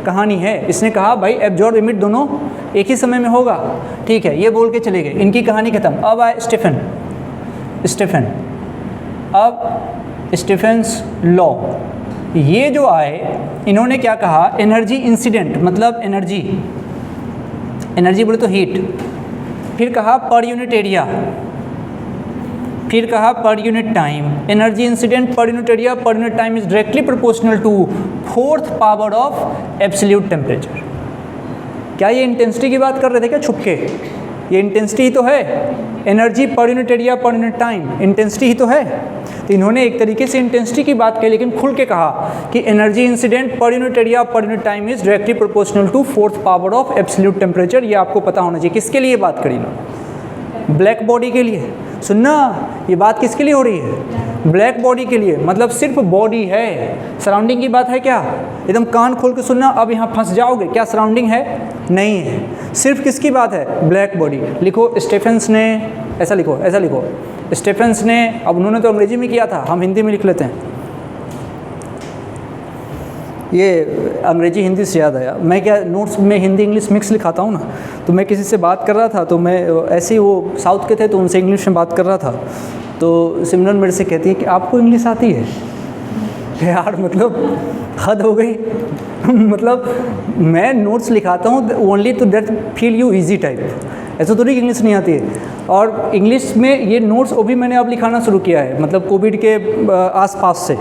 कहानी है। इसने कहा भाई एब्जॉर्ब इमिट दोनों एक ही समय में होगा, ठीक है, ये बोल के चले गए, इनकी कहानी खत्म। अब आए स्टीफन, अब स्टीफेंस लॉ, ये जो आए इन्होंने क्या कहा, एनर्जी इंसिडेंट मतलब एनर्जी बोले तो हीट, फिर कहा पर यूनिट एरिया, फिर कहा पर यूनिट टाइम, एनर्जी इंसिडेंट पर यूनिट एरिया पर unit time is directly proportional to 4th power of absolute temperature. क्या ये इंटेंसिटी की बात कर रहे थे क्या छुप के? ये इंटेंसिटी ही तो है, एनर्जी पर यूनिट एरिया पर यूनिट टाइम इंटेंसिटी ही तो है। तो इन्होंने एक तरीके से इंटेंसिटी की बात की, लेकिन खुल के कहा कि एनर्जी इंसिडेंट पर यूनिट एरिया पर unit time is directly proportional to 4th power of absolute temperature. ये आपको पता होना चाहिए। किसके लिए बात करी ना? ब्लैक बॉडी के लिए। सुनना, ये बात किसके लिए हो रही है? ब्लैक बॉडी के लिए, मतलब सिर्फ बॉडी है, सराउंडिंग की बात है क्या? एकदम कान खोल के सुनना, अब यहाँ फंस जाओगे। क्या सराउंडिंग है? नहीं है, सिर्फ किसकी बात है? Black body. लिखो स्टीफेंस ने, ऐसा लिखो, ऐसा लिखो, स्टीफेंस ने, अब उन्होंने तो अंग्रेजी में किया था, हम हिंदी में लिख लेते हैं। ये अंग्रेजी हिंदी से याद आया, मैं क्या नोट्स में हिंदी इंग्लिश मिक्स लिखाता हूँ ना, तो मैं किसी से बात कर रहा था, तो मैं ऐसे ही, वो साउथ के थे तो उनसे इंग्लिश में बात कर रहा था, तो सिमरन मेरे से कहती है कि आपको इंग्लिश आती है? यार मतलब हद हो गई। मतलब मैं नोट्स लिखाता हूँ only to that feel you easy type, ऐसा तो नहीं कि इंग्लिश नहीं आती है। और इंग्लिश में ये नोट्स वो भी मैंने अब लिखाना शुरू किया है, मतलब कोविड के आसपास से,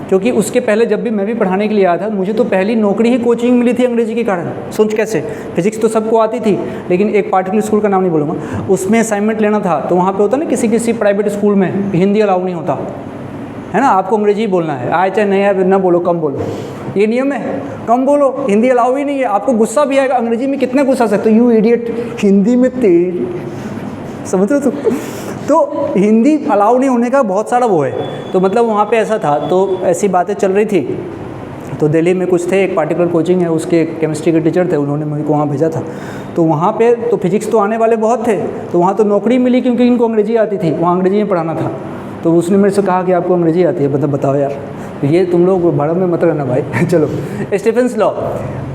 क्योंकि उसके पहले जब भी मैं भी पढ़ाने के लिए आया था, मुझे तो पहली नौकरी ही कोचिंग मिली थी अंग्रेजी के कारण। सोच कैसे, फिजिक्स तो सबको आती थी, लेकिन एक पार्टिकुलर स्कूल का नाम नहीं बोलूँगा, उसमें असाइनमेंट लेना था, तो वहाँ पे होता ना किसी प्राइवेट स्कूल में हिंदी अलाउ नहीं होता है ना, आपको अंग्रेजी ही बोलना है, आए चाहे नहीं आए, ना बोलो, कम बोलो, ये नियम है, कम बोलो, हिंदी अलाउ ही नहीं है। आपको गुस्सा भी आएगा, अंग्रेजी में कितना गुस्सा सकते हो, यू इडियट, हिंदी में तेज, समझ रहे हो? तो हिंदी अलाउ नहीं होने का बहुत सारा वो है। तो मतलब वहाँ पे ऐसा था, तो ऐसी बातें चल रही थी। तो दिल्ली में कुछ थे, एक पार्टिकुलर कोचिंग है, उसके केमिस्ट्री के टीचर थे, उन्होंने मुझे को वहाँ भेजा था। तो वहाँ पे तो फिजिक्स तो आने वाले बहुत थे, तो वहाँ तो नौकरी मिली क्योंकि इनको अंग्रेजी आती थी, वहाँ अंग्रेजी में पढ़ाना था। तो उसने मेरे से कहा कि आपको अंग्रेजी आती है, मतलब बताओ यार, ये तुम लोग भड़क में मत रहना भाई। चलो, स्टीफेंस लॉ।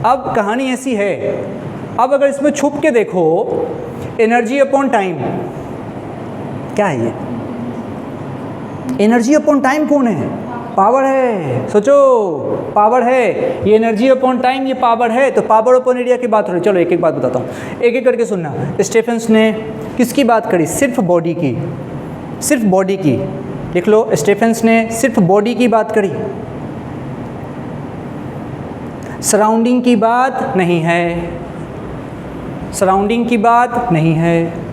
अब कहानी ऐसी है, अब अगर इसमें छुप के देखो, एनर्जी अपॉन टाइम क्या है? ये एनर्जी अपॉन टाइम कौन है? पावर है। सोचो, पावर है, ये एनर्जी अपॉन टाइम, ये पावर है। तो पावर अपॉन एरिया की बात हो रही है। चलो एक एक बात बताता हूँ, एक एक करके सुनना। स्टीफेंस ने किसकी बात करी? सिर्फ बॉडी की, सिर्फ बॉडी की। लिख लो, स्टीफेंस ने सिर्फ बॉडी की बात करी, सराउंडिंग की बात नहीं है, सराउंडिंग की बात नहीं है।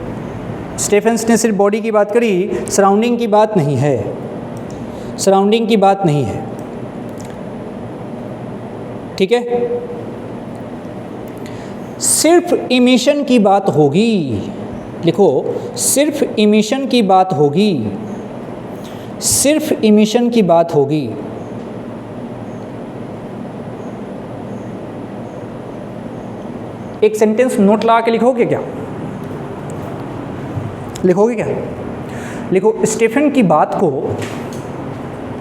स्टीफेंस ने सिर्फ बॉडी की बात करी, सराउंडिंग की बात नहीं है, सराउंडिंग की बात नहीं है, ठीक है। सिर्फ इमिशन की बात होगी, लिखो, सिर्फ इमिशन की बात होगी, सिर्फ इमिशन की बात होगी। एक सेंटेंस नोट लगा के लिखोगे क्या? लिखोगे क्या? लिखो, स्टीफन की बात को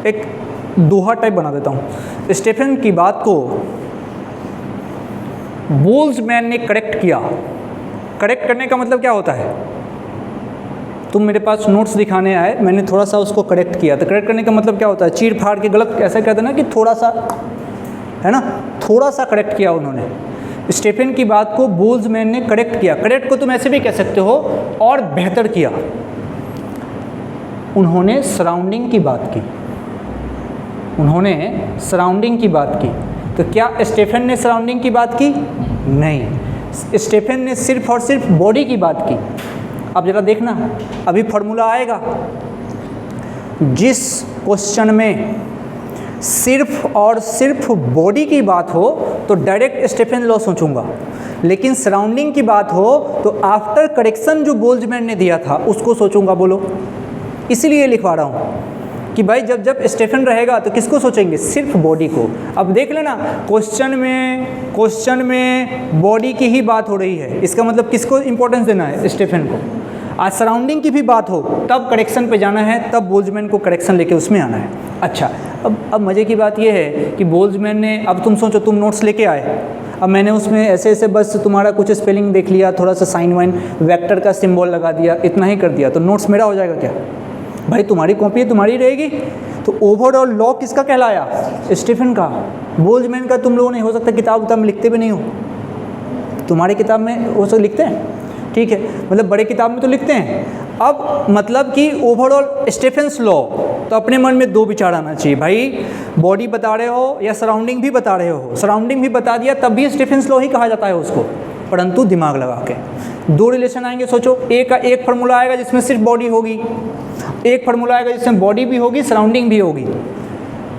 एक दोहा टाइप बना देता हूँ। स्टीफन की बात को बोल्ट्जमैन ने करेक्ट किया। करेक्ट करने का मतलब क्या होता है? तुम मेरे पास नोट्स दिखाने आए, मैंने थोड़ा सा उसको करेक्ट किया। तो करेक्ट करने का मतलब क्या होता है? चीर फाड़ के गलत ऐसा कहते हैं ना कि थोड़ा सा, है ना, थोड़ा सा करेक्ट किया उन्होंने। स्टीफन की बात को बोल्ट्जमैन ने करेक्ट किया। करेक्ट को तुम ऐसे भी कह सकते हो, और बेहतर किया। उन्होंने सराउंडिंग की बात की, उन्होंने सराउंडिंग की बात की। तो क्या स्टीफन ने सराउंडिंग की बात की? नहीं, स्टीफन ने सिर्फ और सिर्फ बॉडी की बात की। अब जरा देखना, अभी फॉर्मूला आएगा। जिस क्वेश्चन में सिर्फ और सिर्फ बॉडी की बात हो तो डायरेक्ट स्टीफन लॉ सोचूंगा, लेकिन सराउंडिंग की बात हो तो आफ्टर करेक्शन जो बोल्ट्जमैन ने दिया था उसको सोचूंगा। बोलो, इसीलिए लिखवा रहा हूँ कि भाई जब जब स्टीफन रहेगा तो किसको सोचेंगे? सिर्फ बॉडी को। अब देख लेना, क्वेश्चन में बॉडी की ही बात हो रही है, इसका मतलब किसको इंपॉर्टेंस देना है? स्टीफन को। आज सराउंडिंग की भी बात हो तब करेक्शन पे जाना है, तब बोल्ट्जमैन को करेक्शन लेके उसमें आना है। अच्छा, अब मज़े की बात यह है कि बोल्ट्जमैन ने, अब तुम सोचो, तुम नोट्स लेके आए, अब मैंने उसमें ऐसे ऐसे बस तुम्हारा कुछ स्पेलिंग देख लिया, थोड़ा सा साइन वाइन वेक्टर का सिंबल लगा दिया, इतना ही कर दिया, तो नोट्स मेरा हो जाएगा क्या भाई? तुम्हारी कॉपी है, तुम्हारी रहेगी। तो ओवरऑल लॉ किसका कहलाया? स्टीफन का। बोल्ट्जमैन का तुम लोगों ने हो सकता है किताब में लिखते भी नहीं हो, तुम्हारी किताब में वो सब लिखते हैं, ठीक है, मतलब बड़े किताब में तो लिखते हैं। अब मतलब कि ओवरऑल स्टीफेंस लॉ, तो अपने मन में दो विचार आना चाहिए भाई, बॉडी बता रहे हो या सराउंडिंग भी बता रहे हो, सराउंडिंग भी बता दिया तब भी स्टीफेंस लॉ ही कहा जाता है उसको, परंतु दिमाग लगा के दो रिलेशन आएंगे। सोचो, एक का एक फार्मूला आएगा जिसमें सिर्फ बॉडी होगी, एक फार्मूला आएगा जिसमें बॉडी भी होगी सराउंडिंग भी होगी,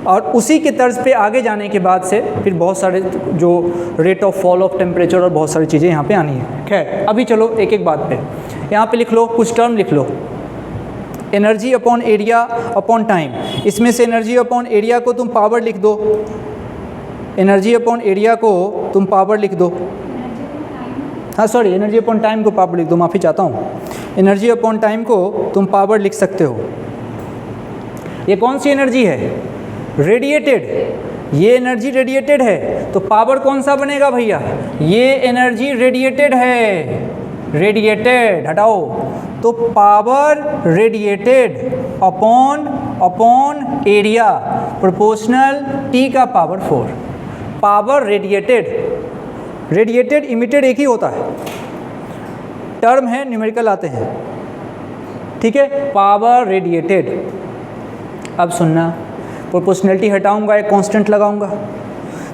और उसी के तर्ज पे आगे जाने के बाद से फिर बहुत सारे जो rate of fall of temperature और बहुत सारी चीज़ें यहाँ पे आनी है। खैर अभी चलो एक एक बात पे, यहाँ पे लिख लो, कुछ टर्म लिख लो, energy upon area upon time. इसमें से एनर्जी अपॉन एरिया को तुम पावर लिख दो, एनर्जी अपॉन एरिया को तुम पावर लिख दो, हाँ सॉरी एनर्जी अपॉन टाइम को पावर लिख दो, माफ़ी चाहता हूँ, एनर्जी अपॉन टाइम को तुम पावर लिख सकते हो। ये कौन सी एनर्जी है? रेडिएटेड, ये एनर्जी रेडिएटेड है, तो पावर कौन सा बनेगा भैया? ये एनर्जी रेडिएटेड है, रेडिएटेड हटाओ, तो power radiated upon area proportional T का power 4। Power radiated, radiated emitted एक ही होता है, टर्म है न्यूमेरिकल आते हैं, ठीक है, पावर रेडिएटेड। अब सुनना, प्रोपोर्शनलिटी हटाऊंगा, एक कांस्टेंट लगाऊंगा,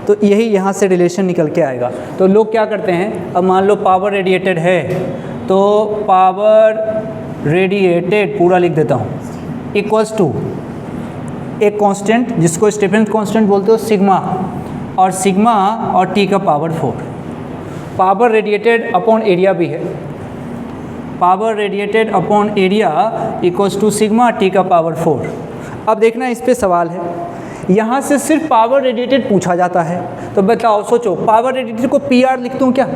तो यही यहाँ से रिलेशन निकल के आएगा। तो लोग क्या करते हैं, अब मान लो पावर रेडिएटेड है, तो पावर रेडिएटेड पूरा लिख देता हूँ इक्वल्स टू एक कांस्टेंट जिसको स्टीफेंस कांस्टेंट बोलते हो, सिग्मा, और सिग्मा और T का power 4। Power radiated upon area भी है, power radiated upon area equals to sigma T का पावर 4। अब देखना इस पे सवाल है, यहाँ से सिर्फ पावर रेडिएटेड पूछा जाता है, तो बताओ सोचो, पावर रेडिएटेड को PR लिख दूँ क्या?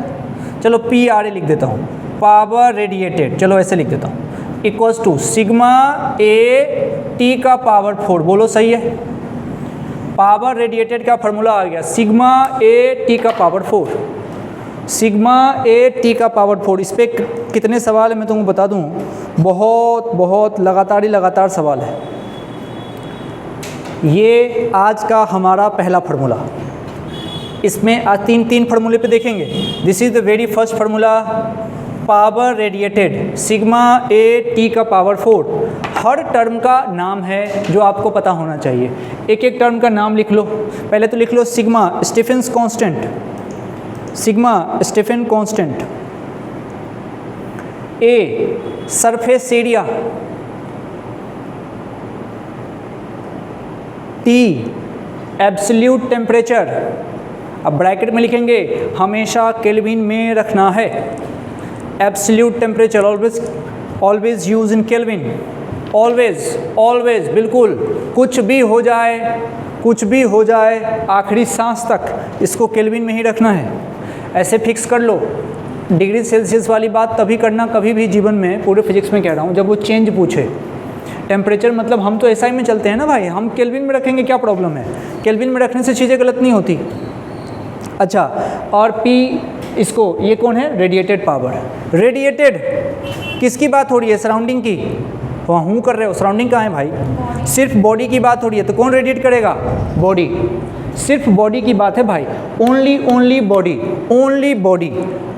चलो PRA लिख देता हूँ, पावर रेडिएटेड, चलो ऐसे लिख देता हूँ, equals to sigma A T का पावर 4। बोलो सही है? पावर रेडिएटेड का फॉर्मूला आ गया सिग्मा A T का पावर 4, सिग्मा A T का पावर 4। इस पर कितने सवाल है मैं तुमको बता दूँ, बहुत लगातार सवाल है। ये आज का हमारा पहला फार्मूला, इसमें आज तीन फार्मूले पे देखेंगे। This is the very first formula, power radiated sigma A T का पावर 4। हर टर्म का नाम है जो आपको पता होना चाहिए, एक एक टर्म का नाम लिख लो। पहले तो लिख लो sigma Stefan's constant, sigma Stefan constant, A surface area, T absolute temperature. अब ब्रैकेट में लिखेंगे, हमेशा केल्विन में रखना है, absolute temperature always use in kelvin, always बिल्कुल, कुछ भी हो जाए आखिरी सांस तक इसको केल्विन में ही रखना है। ऐसे फिक्स कर लो। डिग्री सेल्सियस वाली बात तभी करना कभी भी जीवन में, पूरे फिजिक्स में कह रहा हूँ, जब वो चेंज पूछे। टेम्परेचर मतलब हम तो एसआई में चलते हैं ना भाई, हम केल्विन में रखेंगे, क्या प्रॉब्लम है? केल्विन में रखने से चीज़ें गलत नहीं होती। अच्छा, और P इसको, ये कौन है? Radiated power. रेडिएटेड किसकी बात हो रही है? सराउंडिंग की। वहाँ हूँ कर रहे हो, सराउंडिंग कहाँ है भाई? सिर्फ बॉडी की बात हो रही है, तो कौन रेडिएट करेगा? बॉडी। सिर्फ बॉडी की बात है भाई, ओनली बॉडी।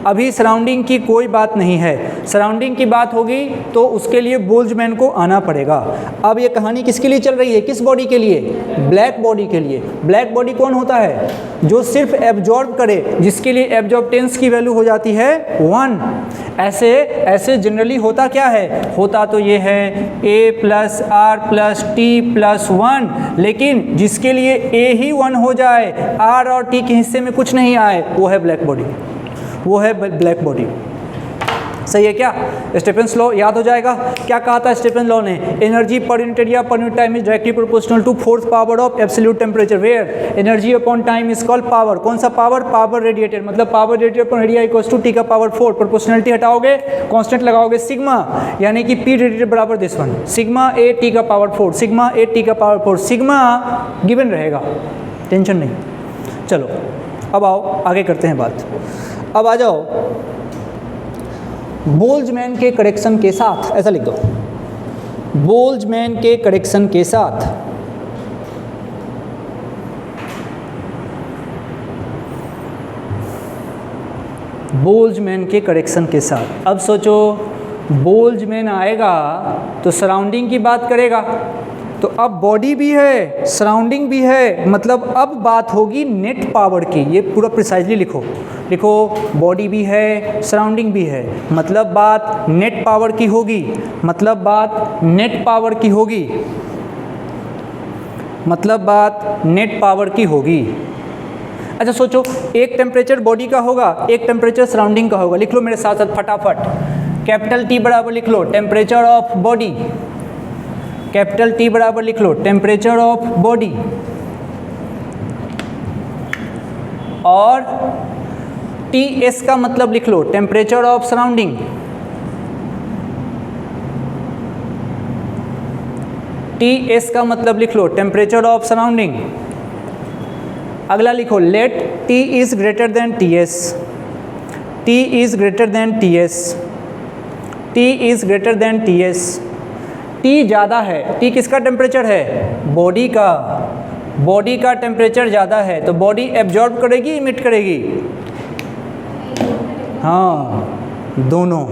अभी सराउंडिंग की कोई बात नहीं है। सराउंडिंग की बात होगी तो उसके लिए बोल्ट्जमैन को आना पड़ेगा। अब ये कहानी किसके लिए चल रही है? किस बॉडी के लिए? ब्लैक बॉडी के लिए। ब्लैक बॉडी कौन होता है? जो सिर्फ एब्जॉर्ब करे, जिसके लिए एब्जॉर्बटेंस की वैल्यू हो जाती है 1। ऐसे जनरली होता क्या है? होता तो ये है A + R + T + 1, लेकिन जिसके लिए A ही 1 हो जाए, R और T के हिस्से में कुछ नहीं आए, वो है ब्लैक बॉडी, वो है ब्लैक बॉडी। सही है क्या? स्टीफेंस लॉ याद हो जाएगा। क्या कहा था स्टीफेंस लॉ ने? एनर्जी पर यूनिट एरिया पर unit time is directly proportional to fourth power of absolute temperature, where energy upon time is called power. कौन सा पावर? पावर रेडिएटेड, मतलब power radiated upon area equals to T का power 4। Proportionality हटाओगे, constant लगाओगे sigma, यानी कि P radiated बराबर this one, sigma A T का पावर 4, सिग्मा A T का पावर 4, सिग्मा गिवन रहेगा, टेंशन नहीं। चलो अब आओ आगे करते हैं बात। अब आ जाओ बोल्ट्जमैन के करेक्शन के साथ, ऐसा लिख दो, बोल्ट्जमैन के करेक्शन के साथ बोल्ट्जमैन के करेक्शन के साथ। अब सोचो बोल्ट्जमैन आएगा तो सराउंडिंग की बात करेगा, तो अब बॉडी भी है सराउंडिंग भी है, मतलब अब बात होगी नेट पावर की। ये पूरा प्रिसाइजली लिखो, लिखो बॉडी भी है सराउंडिंग भी है, मतलब बात नेट पावर की होगी, मतलब बात नेट पावर की होगी, मतलब बात नेट पावर की होगी। अच्छा सोचो, एक टेम्परेचर बॉडी का होगा, एक टेम्परेचर सराउंडिंग का होगा। लिख लो मेरे साथ साथ फटाफट, कैपिटल टी बराबर लिख लो temperature of body, capital T बराबर लिख लो टेम्परेचर ऑफ बॉडी, और टी एस का मतलब लिख लो temperature of surrounding, T S का मतलब लिख लो टेम्परेचर ऑफ सराउंडिंग। अगला लिखो let T is greater than T S, T is greater than T S, T is greater than T S. T ज़्यादा है, टी किसका टेम्परेचर है, बॉडी का, बॉडी का टेम्परेचर ज़्यादा है, तो बॉडी एब्जॉर्ब करेगी इमिट करेगी, हाँ दोनों,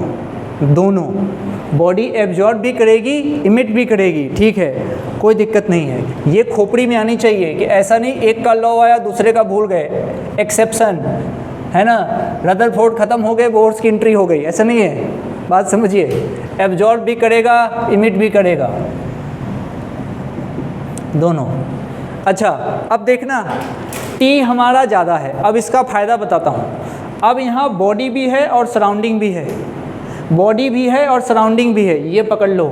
दोनों बॉडी एब्जॉर्ब भी करेगी इमिट भी करेगी, ठीक है कोई दिक्कत नहीं है। ये खोपड़ी में आनी चाहिए कि ऐसा नहीं एक का लॉ आया दूसरे का भूल गए, एक्सेप्शन है ना, रदरफोर्ड ख़त्म हो गए बोर्स की एंट्री हो गई, ऐसा नहीं है, बात समझिए, एब्जॉर्ब भी करेगा इमिट भी करेगा दोनों। अच्छा अब देखना टी हमारा ज़्यादा है, अब इसका फ़ायदा बताता हूँ। अब यहाँ बॉडी भी है और सराउंडिंग भी है, बॉडी भी है और सराउंडिंग भी है, ये पकड़ लो,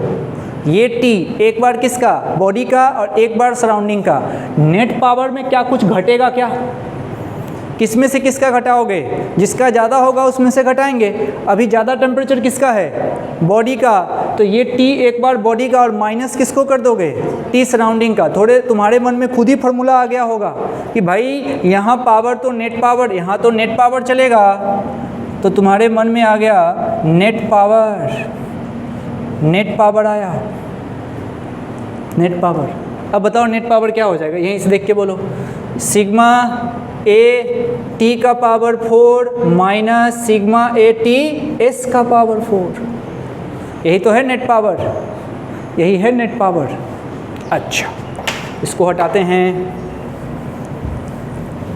ये टी एक बार किसका, बॉडी का और एक बार सराउंडिंग का। नेट पावर में क्या कुछ घटेगा क्या, किस में से किसका घटाओगे, जिसका ज़्यादा होगा उसमें से घटाएंगे। अभी ज़्यादा टेम्परेचर किसका है, बॉडी का, तो ये टी एक बार बॉडी का और माइनस किसको कर दोगे, टी सराउंडिंग का। थोड़े तुम्हारे मन में खुद ही फॉर्मूला आ गया होगा कि भाई यहाँ पावर तो नेट पावर, यहाँ तो नेट पावर चलेगा, तो तुम्हारे मन में आ गया नेट पावर, नेट पावर आया, नेट पावर। अब बताओ नेट पावर क्या हो जाएगा, यहीं से देख के बोलो, सिग्मा ए टी का power 4 minus sigma A T S का पावर 4, यही तो है नेट पावर, यही है नेट पावर। अच्छा इसको हटाते हैं,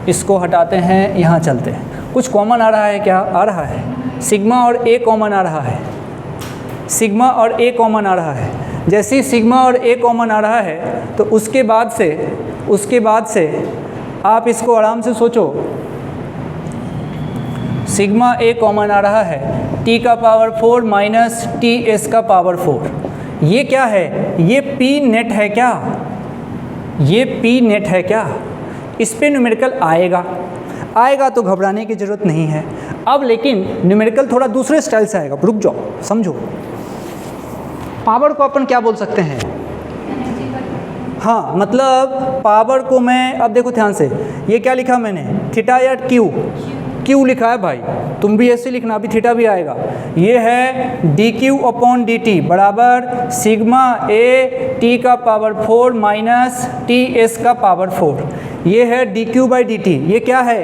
इसको हटाते हैं, यहाँ चलते हैं। कुछ कॉमन आ रहा है क्या, आ रहा है, सिग्मा और ए कॉमन आ रहा है, सिग्मा और ए कॉमन आ रहा है। जैसे ही सिग्मा और ए कॉमन आ रहा है तो उसके बाद से आप इसको आराम से सोचो, सिग्मा ए कॉमन आ रहा है, टी का पावर 4 माइनस टी एस का पावर 4, ये क्या है, ये पी नेट है क्या, ये पी नेट है क्या। इस पे न्यूमेरिकल आएगा, आएगा तो घबराने की ज़रूरत नहीं है। अब लेकिन न्यूमेरिकल थोड़ा दूसरे स्टाइल से आएगा, रुक जाओ समझो। पावर को अपन क्या बोल सकते हैं, हाँ मतलब पावर को मैं, अब देखो ध्यान से, ये क्या लिखा मैंने, थीटा या क्यू, क्यू लिखा है भाई, तुम भी ऐसे लिखना, अभी थीटा भी आएगा। ये है D Q upon D T बराबर सिग्मा ए टी का पावर 4 माइनस टी एस का पावर 4, ये है D Q by D T. ये क्या है,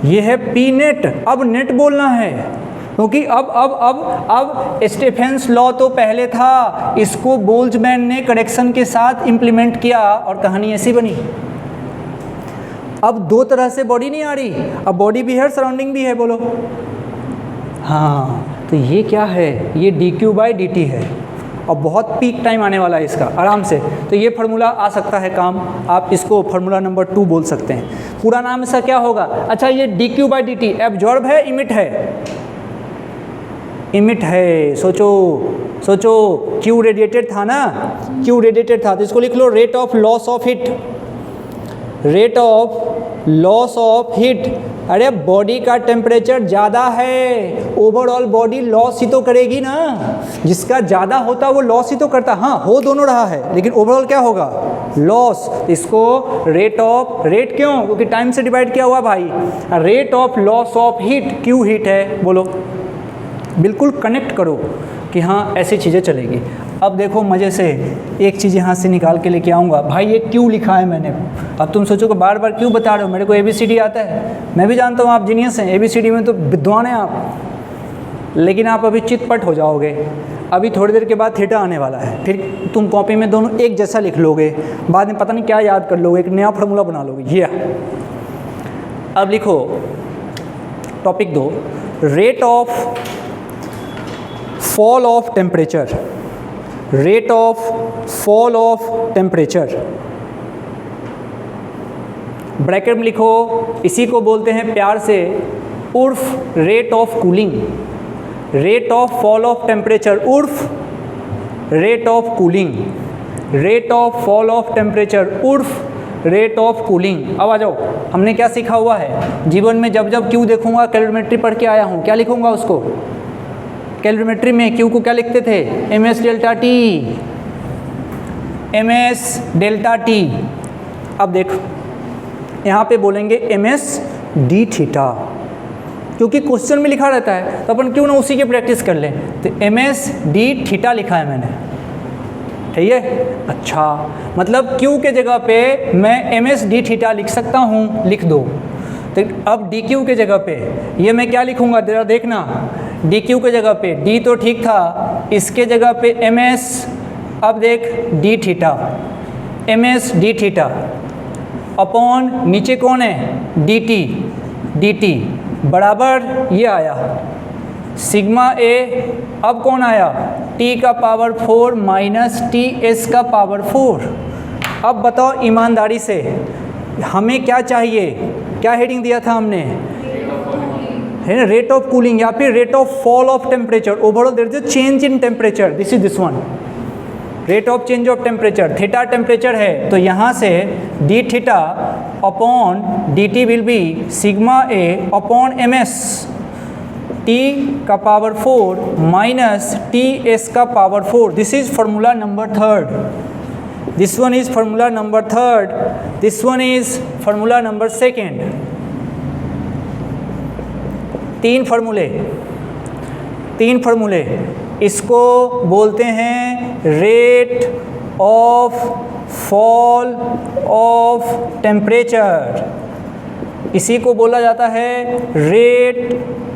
ये है पी नेट। अब नेट बोलना है क्योंकि अब स्टेफेंस लॉ तो पहले था, इसको बोल्ट्जमैन ने करेक्शन के साथ इम्प्लीमेंट किया और कहानी ऐसी बनी। अब दो तरह से बॉडी नहीं आ रही, अब बॉडी भी है सराउंडिंग भी है, बोलो हाँ, तो ये क्या है, ये D Q by D T है और बहुत पीक टाइम आने वाला है इसका आराम से। तो ये फार्मूला आ सकता है काम, आप इसको फार्मूला नंबर 2 बोल सकते हैं। पूरा नाम इसका क्या होगा, अच्छा ये D Q by D T absorb है इमिट है, इमिट है, सोचो सोचो, क्यू रेडिएटेड था ना, क्यू रेडिएटेड था, तो इसको लिख लो rate of loss of heat, rate of loss of heat. अरे बॉडी का टेम्परेचर ज़्यादा है, ओवरऑल बॉडी लॉस ही तो करेगी ना। जिसका ज़्यादा होता वो लॉस ही तो करता। हाँ, हो दोनों रहा है, लेकिन ओवरऑल क्या होगा? लॉस। इसको रेट क्यों? क्योंकि टाइम से डिवाइड किया हुआ भाई। Rate of loss of heat, Q heat है, बोलो। बिल्कुल कनेक्ट करो कि हाँ ऐसी चीज़ें चलेगी। अब देखो मज़े से एक चीज़ यहाँ से निकाल के लेके आऊँगा। भाई ये क्यों लिखा है मैंने? अब तुम सोचो कि बार बार क्यों बता रहे हो, मेरे को ABCD आता है, मैं भी जानता हूँ आप जीनियस हैं, ABCD में तो विद्वान हैं आप। लेकिन आप अभी चितपट हो जाओगे, अभी थोड़ी देर के बाद थीटा आने वाला है, फिर तुम कॉपी में दोनों एक जैसा लिख लोगे, बाद में पता नहीं क्या याद कर लोगे, एक नया फार्मूला बना लोगे। ये अब लिखो topic 2, rate of fall of temperature. Rate of fall of temperature, bracket में लिखो, इसी को बोलते हैं प्यार से उर्फ rate of cooling. Rate of fall of temperature उर्फ rate of cooling. Rate of fall of temperature उर्फ रेट ऑफ कूलिंग। अब आ जाओ, हमने क्या सीखा हुआ है जीवन में? जब जब क्यू देखूंगा, कैलोरीमेट्री पढ़ के आया हूँ, क्या लिखूंगा उसको? कैलोरीमेट्री में क्यू को क्या लिखते थे? ms delta T, ms delta T. अब देखो यहाँ पे बोलेंगे ms d थीटा, क्योंकि क्वेश्चन में लिखा रहता है, तो अपन क्यों ना उसी की प्रैक्टिस कर लें। तो ms d थीटा लिखा है मैंने, ठीक है? अच्छा, मतलब q के जगह पे मैं ms d थीटा लिख सकता हूँ, लिख दो। तो अब dq के जगह पे ये मैं क्या लिखूँगा, जरा देखना। dq के जगह पे d तो ठीक था, इसके जगह पे ms, अब देख d theta, ms d theta upon नीचे कौन है? dt बराबर ये आया सिग्मा a। अब कौन आया? t का पावर 4 माइनस ts का पावर 4। अब बताओ ईमानदारी से हमें क्या चाहिए? क्या हेडिंग दिया था हमने? है ना, रेट ऑफ कूलिंग या फिर rate of fall of temperature. Overall there is a change in temperature, this is this one, rate of change of temperature. Theta temperature है, तो यहाँ से D theta upon D T will be sigma A upon M S, T का power 4 minus T S का power 4। This is formula number 3rd, this one is formula number 3rd, this one is formula number 2nd। तीन फार्मूले, इसको बोलते हैं rate of fall of temperature, इसी को बोला जाता है रेट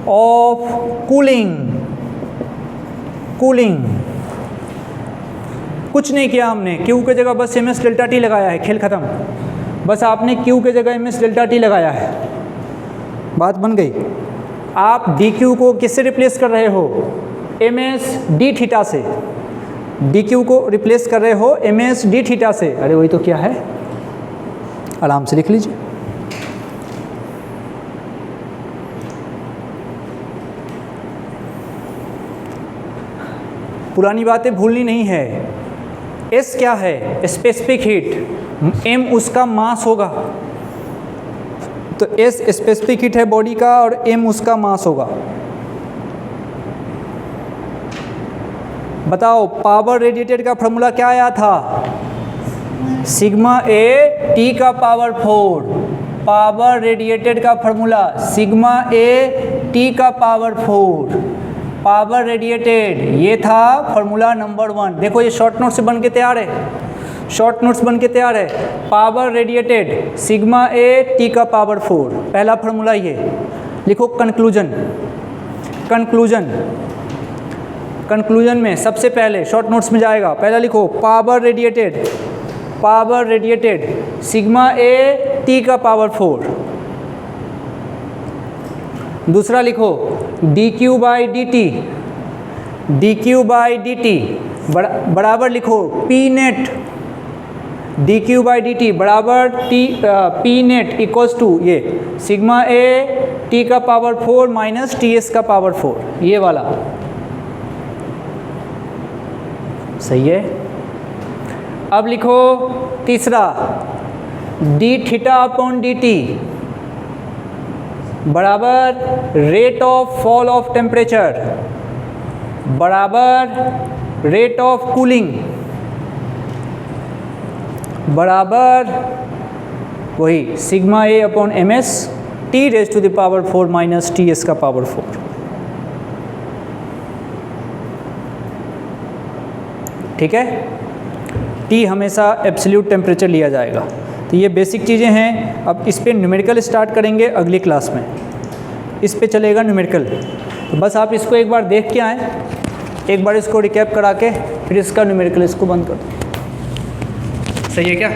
ऑफ कूलिंग। कुछ नहीं किया हमने, क्यू के जगह बस एम एस डेल्टा टी लगाया है, खेल खत्म। बस आपने क्यू के जगह एम एस डेल्टा टी लगाया है, बात बन गई। आप डी क्यू को किससे रिप्लेस कर रहे हो? एम एस डी थीटा से। डी क्यू को रिप्लेस कर रहे हो एम एस डी थीटा से। अरे वही तो क्या है, आराम से लिख लीजिए। पुरानी बातें भूलनी नहीं है। एस क्या है? स्पेसिफिक हीट, एम उसका मास होगा, तो एस स्पेसिफिक हीट है बॉडी का और एम उसका मास होगा। बताओ पावर रेडिएटेड का फॉर्मूला क्या आया था? सिग्मा ए टी का पावर 4। पावर रेडिएटेड का फॉर्मूला सिग्मा ए टी का पावर 4। पावर रेडिएटेड ये था फॉर्मूला नंबर 1। देखो ये शॉर्ट नोट से बन के तैयार है, शॉर्ट नोट्स बन के तैयार है। Power radiated sigma A T का पावर 4, पहला फॉर्मूला ये। लिखो कंक्लूजन में सबसे पहले शॉर्ट नोट्स में जाएगा, पहला लिखो power radiated sigma A T का पावर 4। दूसरा लिखो D Q by D T बराबर लिखो P net, D Q by D T बराबर पी नेट इक्वल्स टू ये सिग्मा ए टी का पावर 4 माइनस टी एस का पावर 4, ये वाला सही है। अब लिखो तीसरा D theta upon D T बराबर rate of fall of temperature बराबर रेट ऑफ कूलिंग बराबर वही sigma A upon M S T raise to the power 4 minus T S का पावर 4। ठीक है, टी हमेशा एब्सोल्यूट टेम्परेचर लिया जाएगा। तो ये बेसिक चीज़ें हैं। अब इस पे न्यूमेरिकल स्टार्ट करेंगे अगली क्लास में, इस पे चलेगा न्यूमेरिकल। तो बस आप इसको एक बार देख के आएँ, एक बार इसको रिकैप करा के फिर इसका न्यूमेरिकल इसको बंद कर दो। सही है क्या?